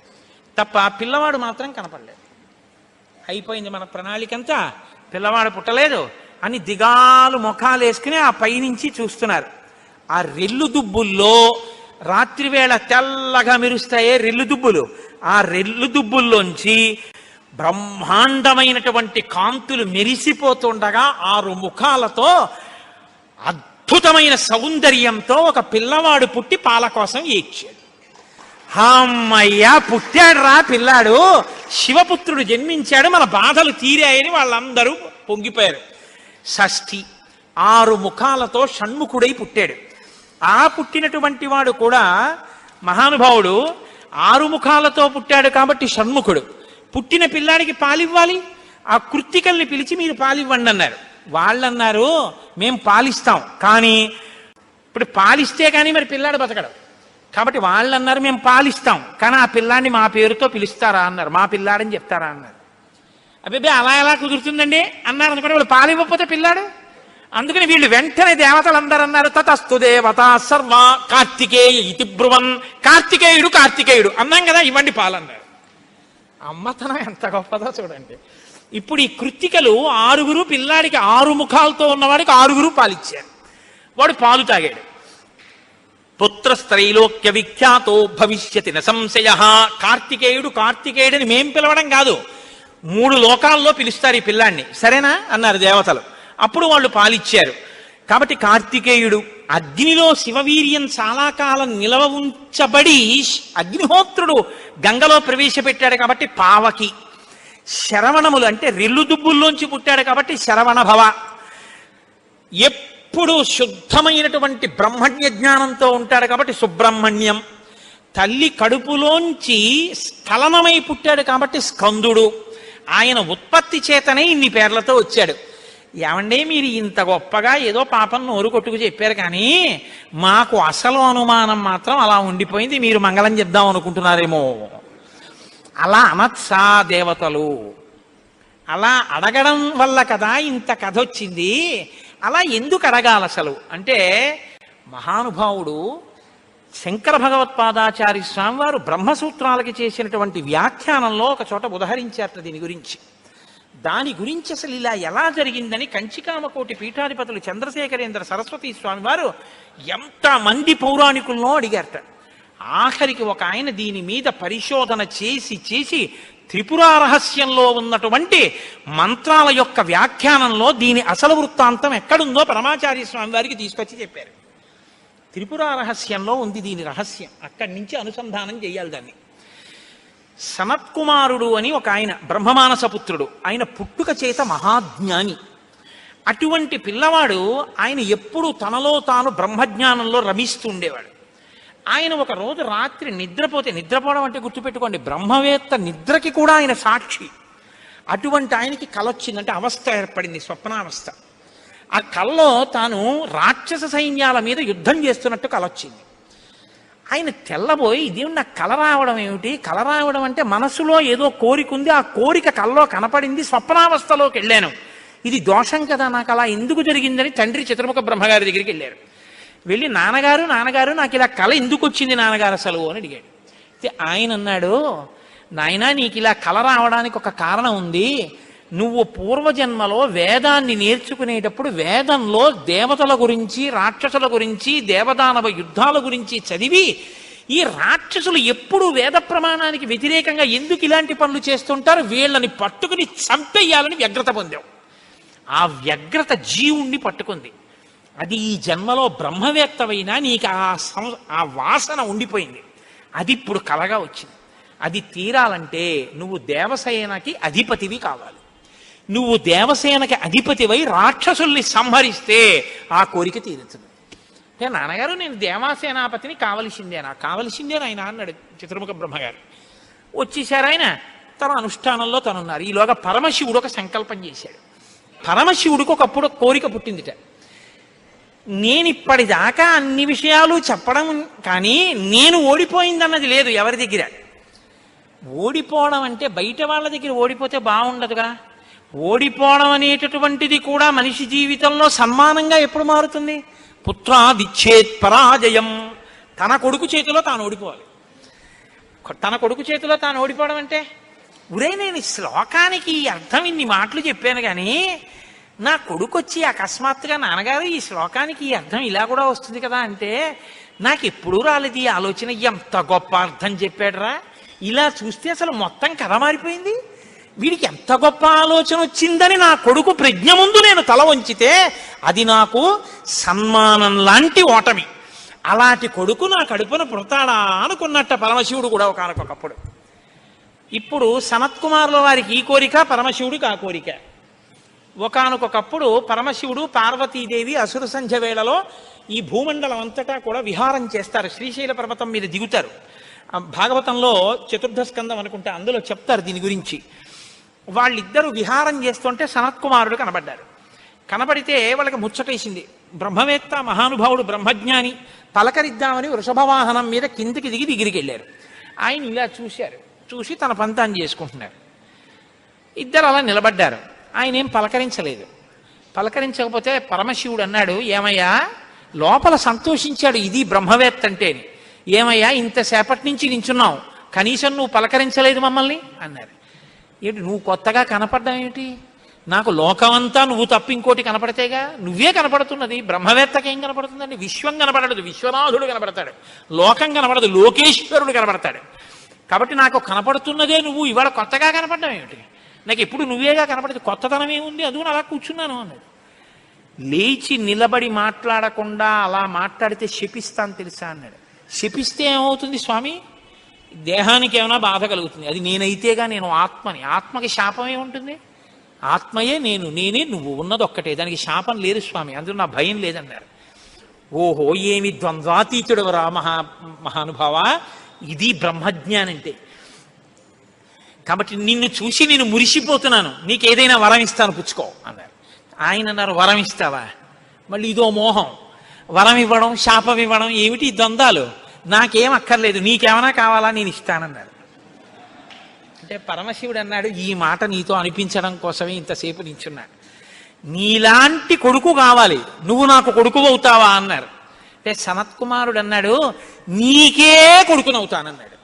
తప్ప పిల్లవాడు మాత్రం కనపడలేదు. అయిపోయింది మన ప్రణాళికంతా, పిల్లవాడు పుట్టలేదు అని దిగాలు ముఖాలు వేసుకుని ఆ పైనుంచి చూస్తున్నారు. ఆ రెల్లు దుబ్బుల్లో రాత్రివేళ తెల్లగా మెరుస్తాయే రెల్లు దుబ్బులు, ఆ రెల్లు దుబ్బుల్లోంచి బ్రహ్మాండమైనటువంటి కాంతులు మెరిసిపోతుండగా 6 ముఖాలతో అద్భుతమైన సౌందర్యంతో ఒక పిల్లవాడు పుట్టి పాల కోసం ఏడ్చాడు. అమ్మయ్యా పుట్టాడు రా పిల్లాడు, శివపుత్రుడు జన్మించాడు, మన బాధలు తీరాయని వాళ్ళందరూ పొంగిపోయారు. షష్ఠి 6 ముఖాలతో షణ్ముఖుడై పుట్టాడు. ఆ పుట్టినటువంటి వాడు కూడా మహానుభావుడు 6 ముఖాలతో పుట్టాడు కాబట్టి షణ్ముఖుడు. పుట్టిన పిల్లాడికి పాలివ్వాలి, ఆ కృత్తికల్ని పిలిచి మీరు పాలివ్వండి అన్నారు. వాళ్ళన్నారు మేం పాలిస్తాం, కానీ ఇప్పుడు పాలిస్తే కానీ మరి పిల్లాడు బతకడు. కాబట్టి వాళ్ళన్నారు మేము పాలిస్తాం, కానీ ఆ పిల్లాడిని మా పేరుతో పిలుస్తారా అన్నారు, మా పిల్లాడని చెప్తారా అన్నారు. అబ్బే అలా ఎలా కుదురుతుందండి అన్నారు అనుకోండి. వాళ్ళు పాలివ్వకపోతే పిల్లాడు. అందుకని వీళ్ళు వెంటనే దేవతలందరూ అన్నారు తతస్తు దేవత సర్వ కార్తికేయ ఇతి బ్రువన్, కార్తికేయుడు అన్నాం కదా, ఇవ్వండి పాలన్నారు. అమ్మతనం ఎంత గొప్పదో చూడండి. ఇప్పుడు ఈ కృత్తికలు 6 పిల్లాడికి 6 ముఖాలతో ఉన్నవాడికి 6 పాలిచ్చారు. వాడు పాలు తాగాడు. పుత్రస్త్రైలోక్య విఖ్యాతో భవిష్యతి న సంశయ. కార్తికేయుడని మేం పిలవడం కాదు, 3 లోకాల్లో పిలుస్తారు ఈ పిల్లాన్ని, సరేనా అన్నారు దేవతలు. అప్పుడు వాళ్ళు పాలిచ్చారు. కాబట్టి కార్తికేయుడు. అగ్నిలో శివవీర్యం చాలా కాలం నిలవ ఉంచబడి అగ్నిహోత్రుడు గంగలో ప్రవేశపెట్టాడు కాబట్టి పావకి. శరవణములు అంటే రెల్లు దుబ్బుల్లోంచి పుట్టాడు కాబట్టి శరవణ భవ. ఎప్పుడు శుద్ధమైనటువంటి బ్రహ్మణ్య జ్ఞానంతో ఉంటాడు కాబట్టి సుబ్రహ్మణ్యం. తల్లి కడుపులోంచి స్ఖలనమై పుట్టాడు కాబట్టి స్కందుడు. ఆయన ఉత్పత్తి చేతనే ఇన్ని పేర్లతో వచ్చాడు. ఏమంటే మీరు ఇంత గొప్పగా ఏదో పాపం నోరు కొట్టుకు చెప్పారు, కానీ మాకు అసలు అనుమానం మాత్రం అలా ఉండిపోయింది, మీరు మంగళం చెప్దాం అనుకుంటున్నారేమో. అలా అనత్సా దేవతలు, అలా అడగడం వల్ల కదా ఇంత కథ వచ్చింది. అలా ఎందుకు అడగాలి అసలు అంటే, మహానుభావుడు శంకర భగవత్పాదాచార్య స్వామి వారు బ్రహ్మసూత్రాలకి చేసినటువంటి వ్యాఖ్యానంలో ఒక చోట ఉదహరించారట దీని గురించి. దాని గురించి అసలు ఇలా ఎలా జరిగిందని కంచికామకోటి పీఠాధిపతులు చంద్రశేఖరేంద్ర సరస్వతి స్వామి వారు ఎంతమంది పౌరాణికుల్లో అడిగారట. ఆఖరికి ఒక ఆయన దీని మీద పరిశోధన చేసి త్రిపురా రహస్యంలో ఉన్నటువంటి మంత్రాల యొక్క వ్యాఖ్యానంలో దీని అసలు వృత్తాంతం ఎక్కడుందో పరమాచార్య స్వామి వారికి తీసుకొచ్చి చెప్పారు. త్రిపురా రహస్యంలో ఉంది దీని రహస్యం, అక్కడి నుంచి అనుసంధానం చేయాలి దాన్ని. సనత్కుమారుడు అని ఒక ఆయన బ్రహ్మమానసపుత్రుడు, ఆయన పుట్టుక చేత మహాజ్ఞాని. అటువంటి పిల్లవాడు ఆయన ఎప్పుడూ తనలో తాను బ్రహ్మజ్ఞానంలో రమిస్తూ ఉండేవాడు. ఆయన ఒక రోజు రాత్రి నిద్రపోవడం అంటే గుర్తుపెట్టుకోండి, బ్రహ్మవేత్త నిద్రకి కూడా ఆయన సాక్షి. అటువంటి ఆయనకి కల వచ్చిందంటే అవస్థ ఏర్పడింది, స్వప్నావస్థ. ఆ కల్లో తాను రాక్షస సైన్యాల మీద యుద్ధం చేస్తున్నట్టు కల వచ్చింది. ఆయన తెల్లబోయి ఇదేమి నాకు కల రావడం ఏమిటి, కల రావడం అంటే మనసులో ఏదో కోరిక ఉంది, ఆ కోరిక కల్లో కనపడింది, స్వప్నావస్థలోకి వెళ్ళాను, ఇది దోషం కదా, నాకు అలా ఎందుకు జరిగిందని తండ్రి చతుర్ముఖ బ్రహ్మగారి దగ్గరికి వెళ్ళారు. వెళ్ళి నాన్నగారు నాకు ఇలా కల ఎందుకు వచ్చింది నాన్నగారు అసలు అని అడిగాడు. ఆయన అన్నాడు, నాయనా నీకు ఇలా కల రావడానికి ఒక కారణం ఉంది. నువ్వు పూర్వజన్మలో వేదాన్ని నేర్చుకునేటప్పుడు వేదంలో దేవతల గురించి రాక్షసుల గురించి దేవదానవ యుద్ధాల గురించి చదివి ఈ రాక్షసులు ఎప్పుడు వేద ప్రమాణానికి వ్యతిరేకంగా ఎందుకు ఇలాంటి పనులు చేస్తుంటారు, వీళ్ళని పట్టుకుని చంపేయాలని వ్యగ్రత పొందావు. ఆ వ్యగ్రత జీవుణ్ణి పట్టుకుంది. అది ఈ జన్మలో బ్రహ్మవేత్తవైనా నీకు ఆ వాసన ఉండిపోయింది. అది ఇప్పుడు కలగా వచ్చింది. అది తీరాలంటే నువ్వు దేవసేనకి అధిపతివి కావాలి. నువ్వు దేవసేనకి అధిపతివై రాక్షసుల్ని సంహరిస్తే ఆ కోరిక తీరుతుంది. నాన్నగారు నేను దేవాసేనాపతిని కావలసిందే ఆయన అన్నాడు చతుర్ముఖ బ్రహ్మగారు. వచ్చేసారు ఆయన, తన అనుష్ఠానంలో తనున్నారు. ఈలోగా పరమశివుడు ఒక సంకల్పం చేశాడు. పరమశివుడికి ఒకప్పుడు కోరిక పుట్టిందిట, నేను ఇప్పటిదాకా అన్ని విషయాలు చెప్పడం కానీ నేను ఓడిపోయిందన్నది లేదు ఎవరి దగ్గర. ఓడిపోవడం అంటే బయట వాళ్ళ దగ్గర ఓడిపోతే బాగుండదుగా, ఓడిపోవడం అనేటటువంటిది కూడా మనిషి జీవితంలో సన్మానంగా ఎప్పుడు మారుతుంది? పుత్రాదిచ్చేత్ పరాజయం. తన కొడుకు చేతిలో తాను ఓడిపోవాలి. తన కొడుకు చేతిలో తాను ఓడిపోవడం అంటే, ఉరే నేను ఈ శ్లోకానికి అర్థం ఇన్ని మాటలు చెప్పాను కానీ నా కొడుకు వచ్చి అకస్మాత్తుగా నాన్నగారు ఈ శ్లోకానికి ఈ అర్థం ఇలా కూడా వస్తుంది కదా అంటే నాకు ఎప్పుడూ రాలేదు ఈ ఆలోచన. ఎంత గొప్ప అర్థం చెప్పాడురా, ఇలా చూస్తే అసలు మొత్తం కథ మారిపోయింది, వీడికి ఎంత గొప్ప ఆలోచన వచ్చిందని నా కొడుకు ప్రజ్ఞ ముందు నేను తల వంచితే అది నాకు సన్మానం లాంటి ఓటమి. అలాంటి కొడుకు నా కడుపున పుడతాడా అనుకున్నట్ట పరమశివుడు కూడా ఒకనకొకప్పుడు. ఇప్పుడు సనత్కుమారుల వారికి ఈ కోరిక, పరమశివుడికి ఆ కోరిక. ఒకనకొకప్పుడు పరమశివుడు పార్వతీదేవి అసుర సంధ్య వేళలో ఈ భూమండలం అంతటా కూడా విహారం చేస్తారు. శ్రీశైల పర్వతం మీద దిగుతారు. భాగవతంలో చతుర్థ స్కందం అనుకుంటా, అందులో చెప్తారు దీని గురించి. వాళ్ళిద్దరూ విహారం చేస్తుంటే సనత్కుమారుడు కనబడ్డారు. కనబడితే వాళ్ళకి ముచ్చటేసింది. బ్రహ్మవేత్త మహానుభావుడు బ్రహ్మజ్ఞాని, పలకరిద్దామని వృషభవాహనం మీద కిందికి దిగి దగ్గరికి వెళ్ళారు. ఆయన ఇలా చూశారు, చూసి తన పంతాన్ని చేసుకుంటున్నారు. ఇద్దరు అలా నిలబడ్డారు. ఆయన ఏం పలకరించలేదు. పలకరించకపోతే పరమశివుడు అన్నాడు, ఏమయ్యా, లోపల సంతోషించాడు ఇది బ్రహ్మవేత్త అంటే. ఏమయ్యా ఇంతసేపటి నుంచి నించున్నావు, కనీసం నువ్వు పలకరించలేదు మమ్మల్ని అన్నారు. ఏంటి నువ్వు కొత్తగా కనపడ్డం ఏమిటి? నాకు లోకమంతా నువ్వు తప్ప ఇంకోటి కనపడితేగా, నువ్వే కనపడుతున్నది. బ్రహ్మవేత్తకి ఏం కనపడుతుందండి? విశ్వం కనపడదు, విశ్వనాథుడు కనపడతాడు. లోకం కనపడదు, లోకేశ్వరుడు కనపడతాడు. కాబట్టి నాకు కనపడుతున్నదే నువ్వు, ఇవాళ కొత్తగా కనపడడం ఏమిటి? నాకు ఎప్పుడు నువ్వేగా కనపడదు, కొత్తదనం ఏముంది, అందుకని అలా కూర్చున్నాను అన్నది. లేచి నిలబడి మాట్లాడకుండా అలా మాట్లాడితే శపిస్తాను తెలుసా అన్నాడు. శపిస్తే ఏమవుతుంది స్వామి? దేహానికి ఏమైనా బాధ కలుగుతుంది. అది నేనైతేగా, నేను ఆత్మని. ఆత్మకి శాపం ఏముంటుంది? ఆత్మయే నేను, నేనే నువ్వు, ఉన్నది ఒక్కటే, దానికి శాపం లేదు స్వామి, అందులో నా భయం లేదన్నారు. ఓహో ఏమి ద్వంద్వాతీతుడవరా మహానుభావ, ఇది బ్రహ్మజ్ఞానం అంటే. కాబట్టి నిన్ను చూసి నేను మురిసిపోతున్నాను, నీకేదైనా వరం ఇస్తాను పుచ్చుకో అన్నారు. ఆయన అన్నారు, వరం ఇస్తావా? మళ్ళీ ఇదో మోహం, వరం ఇవ్వడం శాపం ఇవ్వడం ఏమిటి ద్వంద్వాలు? నాకేం అక్కర్లేదు, నీకేమైనా కావాలా నేను ఇస్తానన్నారు. అంటే పరమశివుడు అన్నాడు, ఈ మాట నీతో అనిపించడం కోసమే ఇంతసేపు నించున్నాడు. నీలాంటి కొడుకు కావాలి, నువ్వు నాకు కొడుకు అవుతావా అన్నారు. అంటే సనత్కుమారుడు అన్నాడు, నీకే కొడుకునవుతానన్నాడు.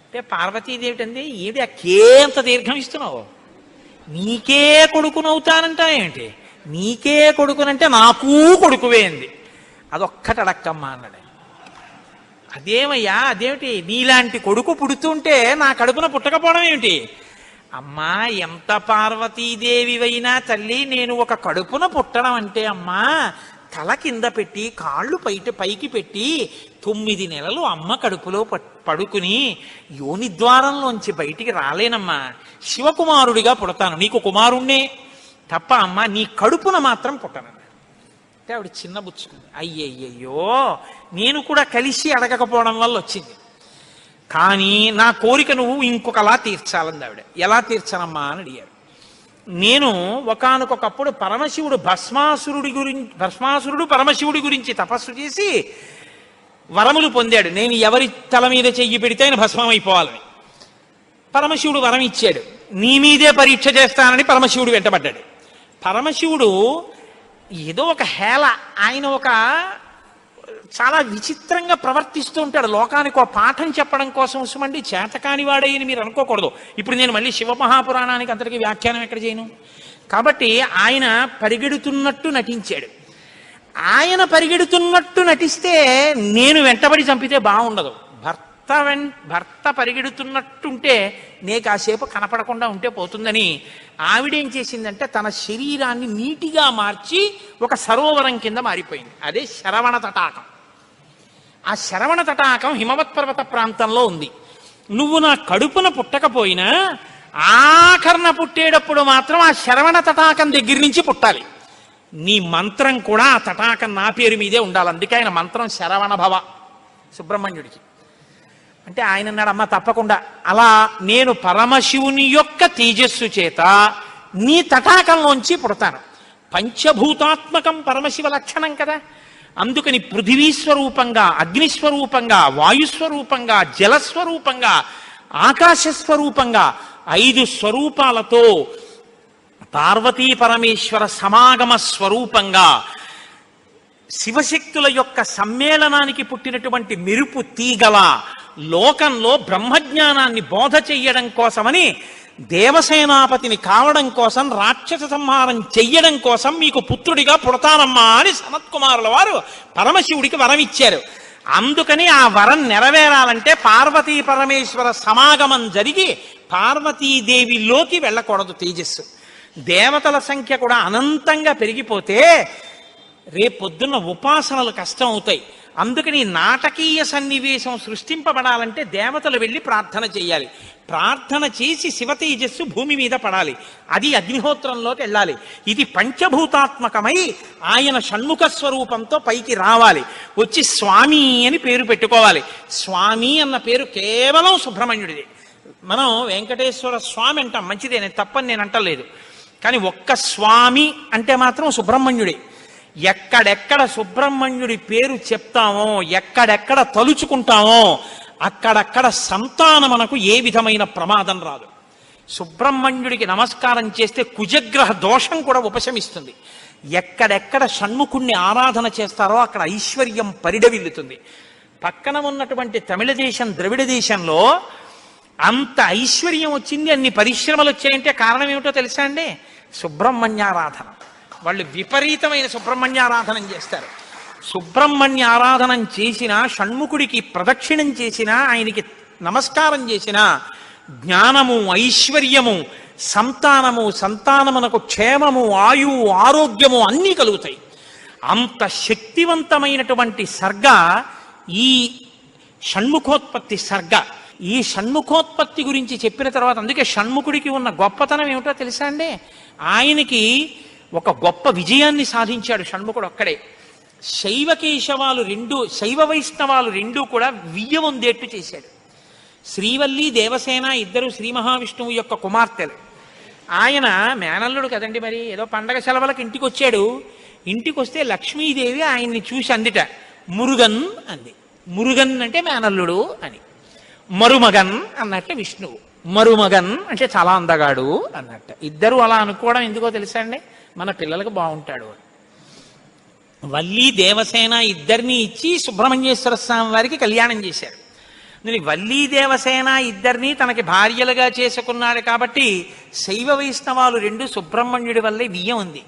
అంటే పార్వతీదేవి అంది, ఏమిటి ఆ కేంత దీర్ఘం ఇస్తున్నావు? నీకే కొడుకునవుతానంటా ఏమిటి? నీకే కొడుకునంటే నాకు కొడుకువే అంది. అదొక్కటి అడక్కమ్మా అన్నాడు. అదేమయ్యా, అదేమిటి? నీలాంటి కొడుకు పుడుతుంటే నా కడుపున పుట్టకపోవడం ఏమిటి? అమ్మా, ఎంత పార్వతీదేవివైనా తల్లి, నేను ఒక కడుపున పుట్టడం అంటే అమ్మా, తల కింద పెట్టి కాళ్ళు పైకి పెట్టి 9 నెలలు అమ్మ కడుపులో పడుకుని యోని ద్వారంలోంచి బయటికి రాలేనమ్మా. శివకుమారుడిగా పుడతాను, నీకు కుమారుణ్ణే తప్ప అమ్మా నీ కడుపున మాత్రం పుట్టనన్నా. అంటే ఆవిడ చిన్న బుచ్చుకుంది. అయ్యయ్యో, నేను కూడా కలిసి అడగకపోవడం వల్ల వచ్చింది, కానీ నా కోరిక నువ్వు ఇంకొకలా తీర్చాలంది ఆవిడ. ఎలా తీర్చనమ్మా అని అడిగారు. నేను ఒకానొకప్పుడు పరమశివుడు భస్మాసురుడు పరమశివుడి గురించి తపస్సు చేసి వరములు పొందాడు. నేను ఎవరి తల మీద చెయ్యి పెడితే ఆయన భస్మం అయిపోవాలని. పరమశివుడు వరం ఇచ్చాడు, నీ మీదే పరీక్ష చేస్తానని పరమశివుడు వెంటబడ్డాడు. పరమశివుడు ఏదో ఒక హేళ, ఆయన ఒక చాలా విచిత్రంగా ప్రవర్తిస్తూ ఉంటాడు. లోకానికి ఒక పాఠం చెప్పడం కోసం ఉసుమండి చేతకాని వాడయ్యని మీరు అనుకోకూడదు. ఇప్పుడు నేను మళ్ళీ శివమహాపురాణానికి అంతటికి వ్యాఖ్యానం ఎక్కడ చేయను. కాబట్టి ఆయన పరిగెడుతున్నట్టు నటించాడు. ఆయన పరిగెడుతున్నట్టు నటిస్తే నేను వెంటబడి చంపితే బాగుండదు. భర్త పరిగెడుతున్నట్టుంటే నే కాసేపు కనపడకుండా ఉంటే పోతుందని ఆవిడేం చేసిందంటే తన శరీరాన్ని నీటిగా మార్చి ఒక సరోవరం కింద మారిపోయింది. అదే శరవణ తటాకం. ఆ శరవణ తటాకం హిమవత్ పర్వత ప్రాంతంలో ఉంది. నువ్వు నా కడుపున పుట్టకపోయినా ఆఖరణ పుట్టేటప్పుడు మాత్రం ఆ శరవణ తటాకం దగ్గర నుంచి పుట్టాలి. నీ మంత్రం కూడా ఆ తటాకం నా పేరు మీదే ఉండాలి. అందుకే ఆయన మంత్రం శరవణ భవ సుబ్రహ్మణ్యుడికి. అంటే ఆయన అన్నాడు, అమ్మ తప్పకుండా, అలా నేను పరమశివుని యొక్క తేజస్సు చేత నీ తటాకంలోంచి పుడతాను. పంచభూతాత్మకం పరమశివ లక్షణం కదా. అందుకని పృథివీస్వరూపంగా, అగ్నిస్వరూపంగా, వాయుస్వరూపంగా, జలస్వరూపంగా, ఆకాశస్వరూపంగా 5 స్వరూపాలతో పార్వతీ పరమేశ్వర సమాగమ స్వరూపంగా శివశక్తుల యొక్క సమ్మేళనానికి పుట్టినటువంటి మెరుపు తీగల లోకంలో బ్రహ్మజ్ఞానాన్ని బోధ చెయ్యడం కోసమని దేవసేనాపతిని కావడం కోసం, రాక్షస సంహారం చెయ్యడం కోసం మీకు పుత్రుడిగా పుడతానమ్మా అని సనత్కుమారుల వారు పరమశివుడికి వరం ఇచ్చారు. అందుకని ఆ వరం నెరవేరాలంటే పార్వతీ పరమేశ్వర సమాగమం జరిగి పార్వతీదేవిలోకి వెళ్ళకూడదు తేజస్సు. దేవతల సంఖ్య కూడా అనంతంగా పెరిగిపోతే రేపొద్దున్న ఉపాసనలు కష్టం అవుతాయి. అందుకని నాటకీయ సన్నివేశం సృష్టింపబడాలంటే దేవతలు వెళ్ళి ప్రార్థన చేయాలి. ప్రార్థన చేసి శివతేజస్సు భూమి మీద పడాలి. అది అగ్నిహోత్రంలోకి వెళ్ళాలి. ఇది పంచభూతాత్మకమై ఆయన షణ్ముఖ స్వరూపంతో పైకి రావాలి. వచ్చి స్వామి అని పేరు పెట్టుకోవాలి. స్వామి అన్న పేరు కేవలం సుబ్రహ్మణ్యుడిది. మనం వెంకటేశ్వర స్వామి అంటాం, మంచిదే, నేను తప్పని నేను అంటలేదు. కానీ ఒక్క స్వామి అంటే మాత్రం సుబ్రహ్మణ్యుడే. ఎక్కడెక్కడ సుబ్రహ్మణ్యుడి పేరు చెప్తామో, ఎక్కడెక్కడ తలుచుకుంటామో అక్కడక్కడ సంతానమునకు ఏ విధమైన ప్రమాదం రాదు. సుబ్రహ్మణ్యుడికి నమస్కారం చేస్తే కుజగ్రహ దోషం కూడా ఉపశమిస్తుంది. ఎక్కడెక్కడ షణ్ముఖుణ్ణి ఆరాధన చేస్తారో అక్కడ ఐశ్వర్యం పరిడవిల్లుతుంది. పక్కన ఉన్నటువంటి తమిళ దేశం, ద్రవిడ దేశంలో అంత ఐశ్వర్యం వచ్చింది, అన్ని పరిశ్రమలు వచ్చాయంటే కారణం ఏమిటో తెలుసా అండి? సుబ్రహ్మణ్యారాధన. వాళ్ళు విపరీతమైన సుబ్రహ్మణ్యారాధనం చేస్తారు. సుబ్రహ్మణ్య ఆరాధనం చేసినా, షణ్ముఖుడికి ప్రదక్షిణం చేసినా, ఆయనకి నమస్కారం చేసినా జ్ఞానము, ఐశ్వర్యము, సంతానము, సంతానమునకు క్షేమము, ఆయువు, ఆరోగ్యము అన్నీ కలుగుతాయి. అంత శక్తివంతమైనటువంటి సర్గ ఈ షణ్ముఖోత్పత్తి సర్గ. ఈ షణ్ముఖోత్పత్తి గురించి చెప్పిన తర్వాత, అందుకే షణ్ముఖుడికి ఉన్న గొప్పతనం ఏమిటో తెలుసా అండి? ఆయనకి ఒక గొప్ప విజయాన్ని సాధించాడు షణ్ముఖుడు ఒక్కడే. శైవ వైష్ణవాలు రెండూ కూడా వియ్యవందేట్టు చేశాడు. శ్రీవల్లి, దేవసేన ఇద్దరు శ్రీ మహావిష్ణువు యొక్క కుమార్తెలు. ఆయన మేనల్లుడు కదండి, మరి ఏదో పండగ సెలవులకు ఇంటికి వచ్చాడు. ఇంటికి వస్తే లక్ష్మీదేవి ఆయన్ని చూసి అందిట, మురుగన్ అంది. మురుగన్ అంటే మేనల్లుడు అని. మరుమగన్ అన్నట్టు విష్ణువు. మరుమగన్ అంటే చాలా అందగాడు అన్నట్టు. ఇద్దరు అలా అనుకోవడం ఎందుకో తెలుసా అండి? మన పిల్లలకు బాగుంటాడు. వల్లి, దేవసేన ఇద్దరిని ఇచ్చి సుబ్రహ్మణ్యేశ్వర స్వామి వారికి కళ్యాణం చేశారు. వల్లి, దేవసేన ఇద్దరిని తనకి భార్యలుగా చేసుకున్నాడు కాబట్టి శైవ వైష్ణవాలు రెండు సుబ్రహ్మణ్యుడి వల్లే వియ్యం ఉంది.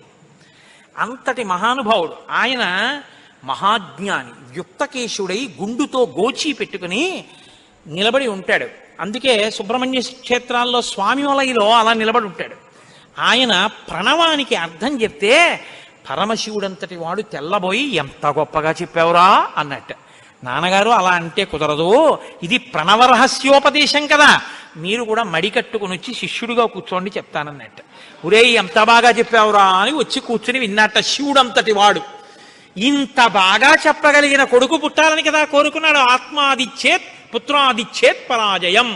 అంతటి మహానుభావుడు ఆయన. మహాజ్ఞాని, యుక్తకేశుడై గుండుతో గోచి పెట్టుకుని నిలబడి ఉంటాడు. అందుకే సుబ్రహ్మణ్య క్షేత్రాల్లో స్వామి వలయలో అలా నిలబడి ఉంటాడు. ఆయన ప్రణవానికి అర్థం చెప్తే పరమశివుడంతటి వాడు తెల్లబోయి, ఎంత గొప్పగా చెప్పావురా అన్నట్టు. నాన్నగారు అలా అంటే కుదరదు, ఇది ప్రణవ రహస్యోపదేశం కదా, మీరు కూడా మడి కట్టుకుని వచ్చి శిష్యుడిగా కూర్చోండి చెప్తానన్నట్టు. ఒరే ఎంత బాగా చెప్పావురా అని వచ్చి కూర్చుని విన్నట్ట. శివుడంతటి వాడు ఇంత బాగా చెప్పగలిగిన కొడుకు పుట్టాలని కదా కోరుకున్నాడు. ఆత్మాదిచ్చేత్ పుత్రాదిచ్చేత్ పరాజయం.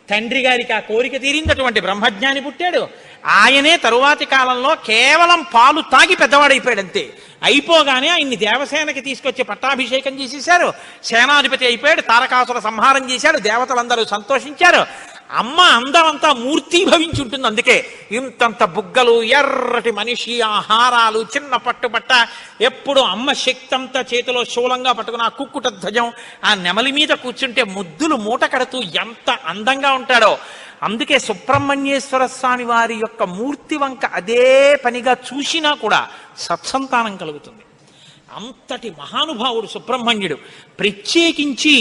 తండ్రి గారికి ఆ కోరిక తీరిందటువంటి బ్రహ్మజ్ఞాని పుట్టాడు. ఆయనే తరువాతి కాలంలో కేవలం పాలు తాగి పెద్దవాడైపోయాడు అంతే. అయిపోగానే ఆయన్ని దేవసేనకి తీసుకొచ్చి పట్టాభిషేకం చేసేశారు. సేనాధిపతి అయిపోయాడు. తారకాసుర సంహారం చేశాడు. దేవతలందరూ సంతోషించారు. అమ్మ అందమంతా మూర్తీభవించి ఉంటుంది. అందుకే ఇంతంత బుగ్గలు, ఎర్రటి మనిషి, ఆహారాలు, చిన్న పట్టుబట్ట, ఎప్పుడు అమ్మ శక్తి అంతా చేతిలో శూలంగా పట్టుకుని ఆ కుక్కుట ధ్వజం ఆ నెమలి మీద కూర్చుంటే ముద్దులు మూట కడుతూ ఎంత అందంగా ఉంటాడో. అందుకే సుబ్రహ్మణ్యేశ్వర స్వామి వారి యొక్క మూర్తి వంక అదే పనిగా చూసినా కూడా సత్సంతానం కలుగుతుంది. అంతటి మహానుభావుడు సుబ్రహ్మణ్యుడు. ప్రత్యేకించి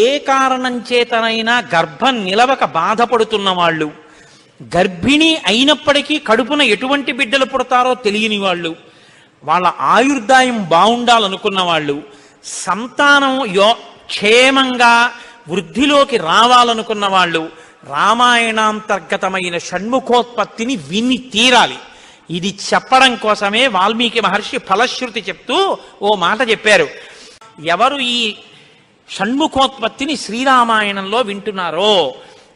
ఏ కారణం చేతనైనా గర్భం నిలవక బాధపడుతున్న వాళ్ళు, గర్భిణి అయినప్పటికీ కడుపున ఎటువంటి బిడ్డలు పుడతారో తెలియని వాళ్ళు, వాళ్ళ ఆయుర్దాయం బాగుండాలనుకున్న వాళ్ళు, సంతానం క్షేమంగా వృద్ధిలోకి రావాలనుకున్న వాళ్ళు రామాయణాంతర్గతమైన షణ్ముఖోత్పత్తిని విని తీరాలి. ఇది చెప్పడం కోసమే వాల్మీకి మహర్షి ఫలశ్రుతి చెప్తూ ఓ మాట చెప్పారు. ఎవరు ఈ షణ్ముఖోత్పత్తిని శ్రీరామాయణంలో వింటున్నారో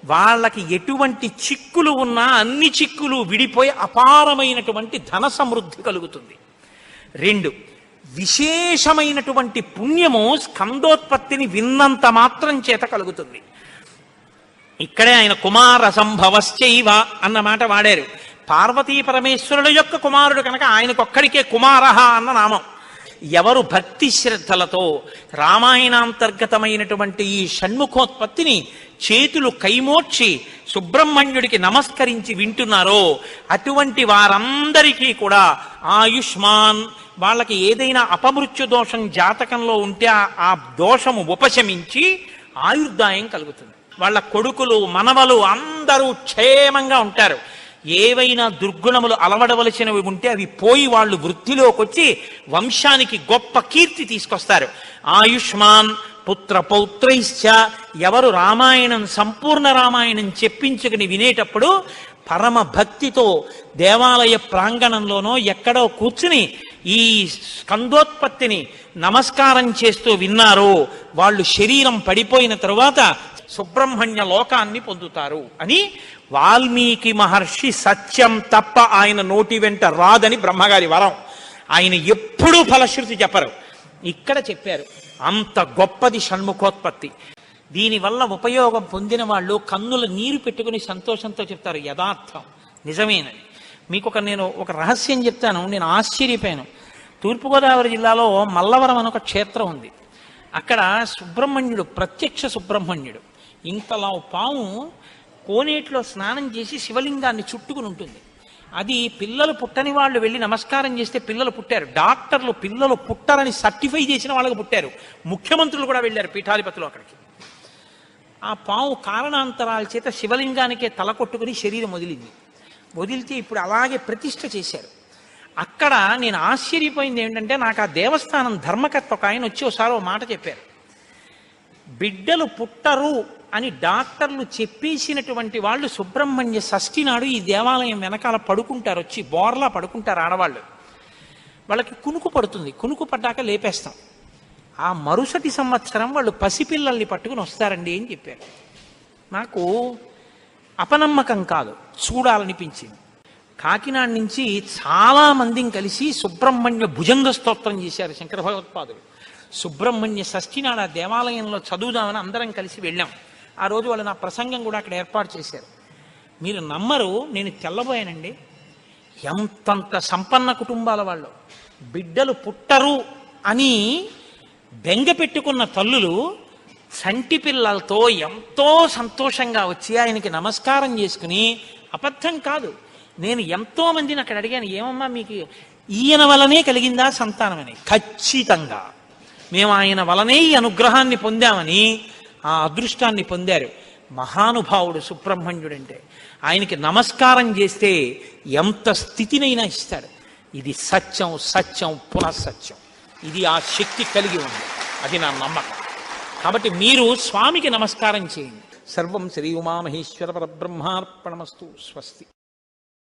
వాళ్ళకి ఎటువంటి చిక్కులు ఉన్నా అన్ని చిక్కులు విడిపోయి అపారమైనటువంటి ధన సమృద్ధి కలుగుతుంది. 2, విశేషమైనటువంటి పుణ్యము స్కందోత్పత్తిని విన్నంత మాత్రం చేత కలుగుతుంది. ఇక్కడే ఆయన కుమార సంభవశ్చైవ అన్న మాట వాడారు. పార్వతీ పరమేశ్వరుల యొక్క కుమారుడు కనుక ఆయనకొక్కడికే కుమారః అన్న నామం. ఎవరు భక్తి శ్రద్ధలతో రామాయణాంతర్గతమైనటువంటి ఈ షణ్ముఖోత్పత్తిని చేతులు కైమోర్చి సుబ్రహ్మణ్యుడికి నమస్కరించి వింటున్నారో అటువంటి వారందరికీ కూడా ఆయుష్మాన్, వాళ్ళకి ఏదైనా అపమృత్యు దోషం జాతకంలో ఉంటే ఆ దోషము ఉపశమించి ఆయుర్దాయం కలుగుతుంది. వాళ్ళ కొడుకులు మనవలు అందరూ క్షేమంగా ఉంటారు. ఏవైనా దుర్గుణములు అలవడవలసినవి ఉంటే అవి పోయి వాళ్ళు వృద్ధిలోకి వచ్చి వంశానికి గొప్ప కీర్తి తీసుకొస్తారు. ఆయుష్మాన్ పుత్ర పౌత్రైశ్చ, ఎవరు రామాయణం సంపూర్ణ రామాయణం చెప్పించుకుని వినేటప్పుడు పరమ భక్తితో దేవాలయ ప్రాంగణంలోనో ఎక్కడో కూర్చుని ఈ స్కందోత్పత్తిని నమస్కారం చేస్తూ విన్నారో వాళ్ళు శరీరం పడిపోయిన తరువాత సుబ్రహ్మణ్య లోకాన్ని పొందుతారు అని వాల్మీకి మహర్షి సత్యం తప్ప ఆయన నోటి వెంట రాదని బ్రహ్మగారి వరం. ఆయన ఎప్పుడూ ఫలశ్రుతి చెప్పరు, ఇక్కడ చెప్పారు. అంత గొప్పది షణ్ముఖోత్పత్తి. దీనివల్ల ఉపయోగం పొందిన వాళ్ళు కన్నుల నీరు పెట్టుకుని సంతోషంతో చెప్తారు యథార్థం, నిజమేనని. మీకు నేను ఒక రహస్యం చెప్తాను, నేను ఆశ్చర్యపోయాను. తూర్పుగోదావరి జిల్లాలో మల్లవరం అని ఒక క్షేత్రం ఉంది. అక్కడ సుబ్రహ్మణ్యుడు, ప్రత్యక్ష సుబ్రహ్మణ్యుడు, ఇంతలా పాము కోనేటిలో స్నానం చేసి శివలింగాన్ని చుట్టుకుని ఉంటుంది. అది పిల్లలు పుట్టని వాళ్ళు వెళ్ళి నమస్కారం చేస్తే పిల్లలు పుట్టారు. డాక్టర్లు పిల్లలు పుట్టరని సర్టిఫై చేసిన వాళ్ళకి పుట్టారు. ముఖ్యమంత్రులు కూడా వెళ్ళారు పీఠాధిపతులు అక్కడికి. ఆ పాము కారణాంతరాల చేత శివలింగానికే తల కొట్టుకుని శరీరం వదిలితే ఇప్పుడు అలాగే ప్రతిష్ఠ చేశారు. అక్కడ నేను ఆశ్చర్యపోయింది ఏంటంటే, నాకు ఆ దేవస్థానం ధర్మకర్త ఒక ఆయన వచ్చి ఒకసారి ఒక మాట చెప్పారు. బిడ్డలు పుట్టరు అని డాక్టర్లు చెప్పేసినటువంటి వాళ్ళు సుబ్రహ్మణ్య షష్ఠి నాడు ఈ దేవాలయం వెనకాల పడుకుంటారు, వచ్చి బోర్లా పడుకుంటారు ఆడవాళ్ళు. వాళ్ళకి కునుకు పడుతుంది, కునుకు పడ్డాక లేపేస్తాం. ఆ మరుసటి సంవత్సరం వాళ్ళు పసిపిల్లల్ని పట్టుకుని వస్తారండి అని చెప్పారు. నాకు అపనమ్మకం కాదు, చూడాలనిపించింది. కాకినాడ నుంచి చాలా మందిని కలిసి సుబ్రహ్మణ్య భుజంగ స్తోత్రం చేశారు శంకర భగవత్పాదులు. సుబ్రహ్మణ్య షష్ఠి నాడు ఆ దేవాలయంలో చదువుదామని అందరం కలిసి వెళ్ళాం. ఆ రోజు వాళ్ళు నా ప్రసంగం కూడా అక్కడ ఏర్పాటు చేశారు. మీరు నమ్మరు, నేను తెల్లబోయానండి. ఎంతంత సంపన్న కుటుంబాల వాళ్ళు బిడ్డలు పుట్టరు అని బెంగ పెట్టుకున్న తల్లులు సంటి పిల్లలతో ఎంతో సంతోషంగా వచ్చి ఆయనకి నమస్కారం చేసుకుని, అబద్ధం కాదు, నేను ఎంతో మందిని అక్కడ అడిగాను, ఏమమ్మా మీకు ఈయన వలనే కలిగిందా సంతానం అని. ఖచ్చితంగా మేము ఆయన వలనే ఈ అనుగ్రహాన్ని పొందామని ఆ అదృష్టాన్ని పొందారు. మహానుభావుడు సుబ్రహ్మణ్యుడంటే. ఆయనకి నమస్కారం చేస్తే ఎంత స్థితినైనా ఇస్తాడు. ఇది సత్యం, సత్యం పునఃసత్యం. ఇది ఆ శక్తి కలిగి ఉంది, అది నా నమ్మకం. కాబట్టి మీరు స్వామికి నమస్కారం చేయండి. సర్వం శ్రీ ఉమామహేశ్వర పరబ్రహ్మార్పణమస్తు. స్వస్తి.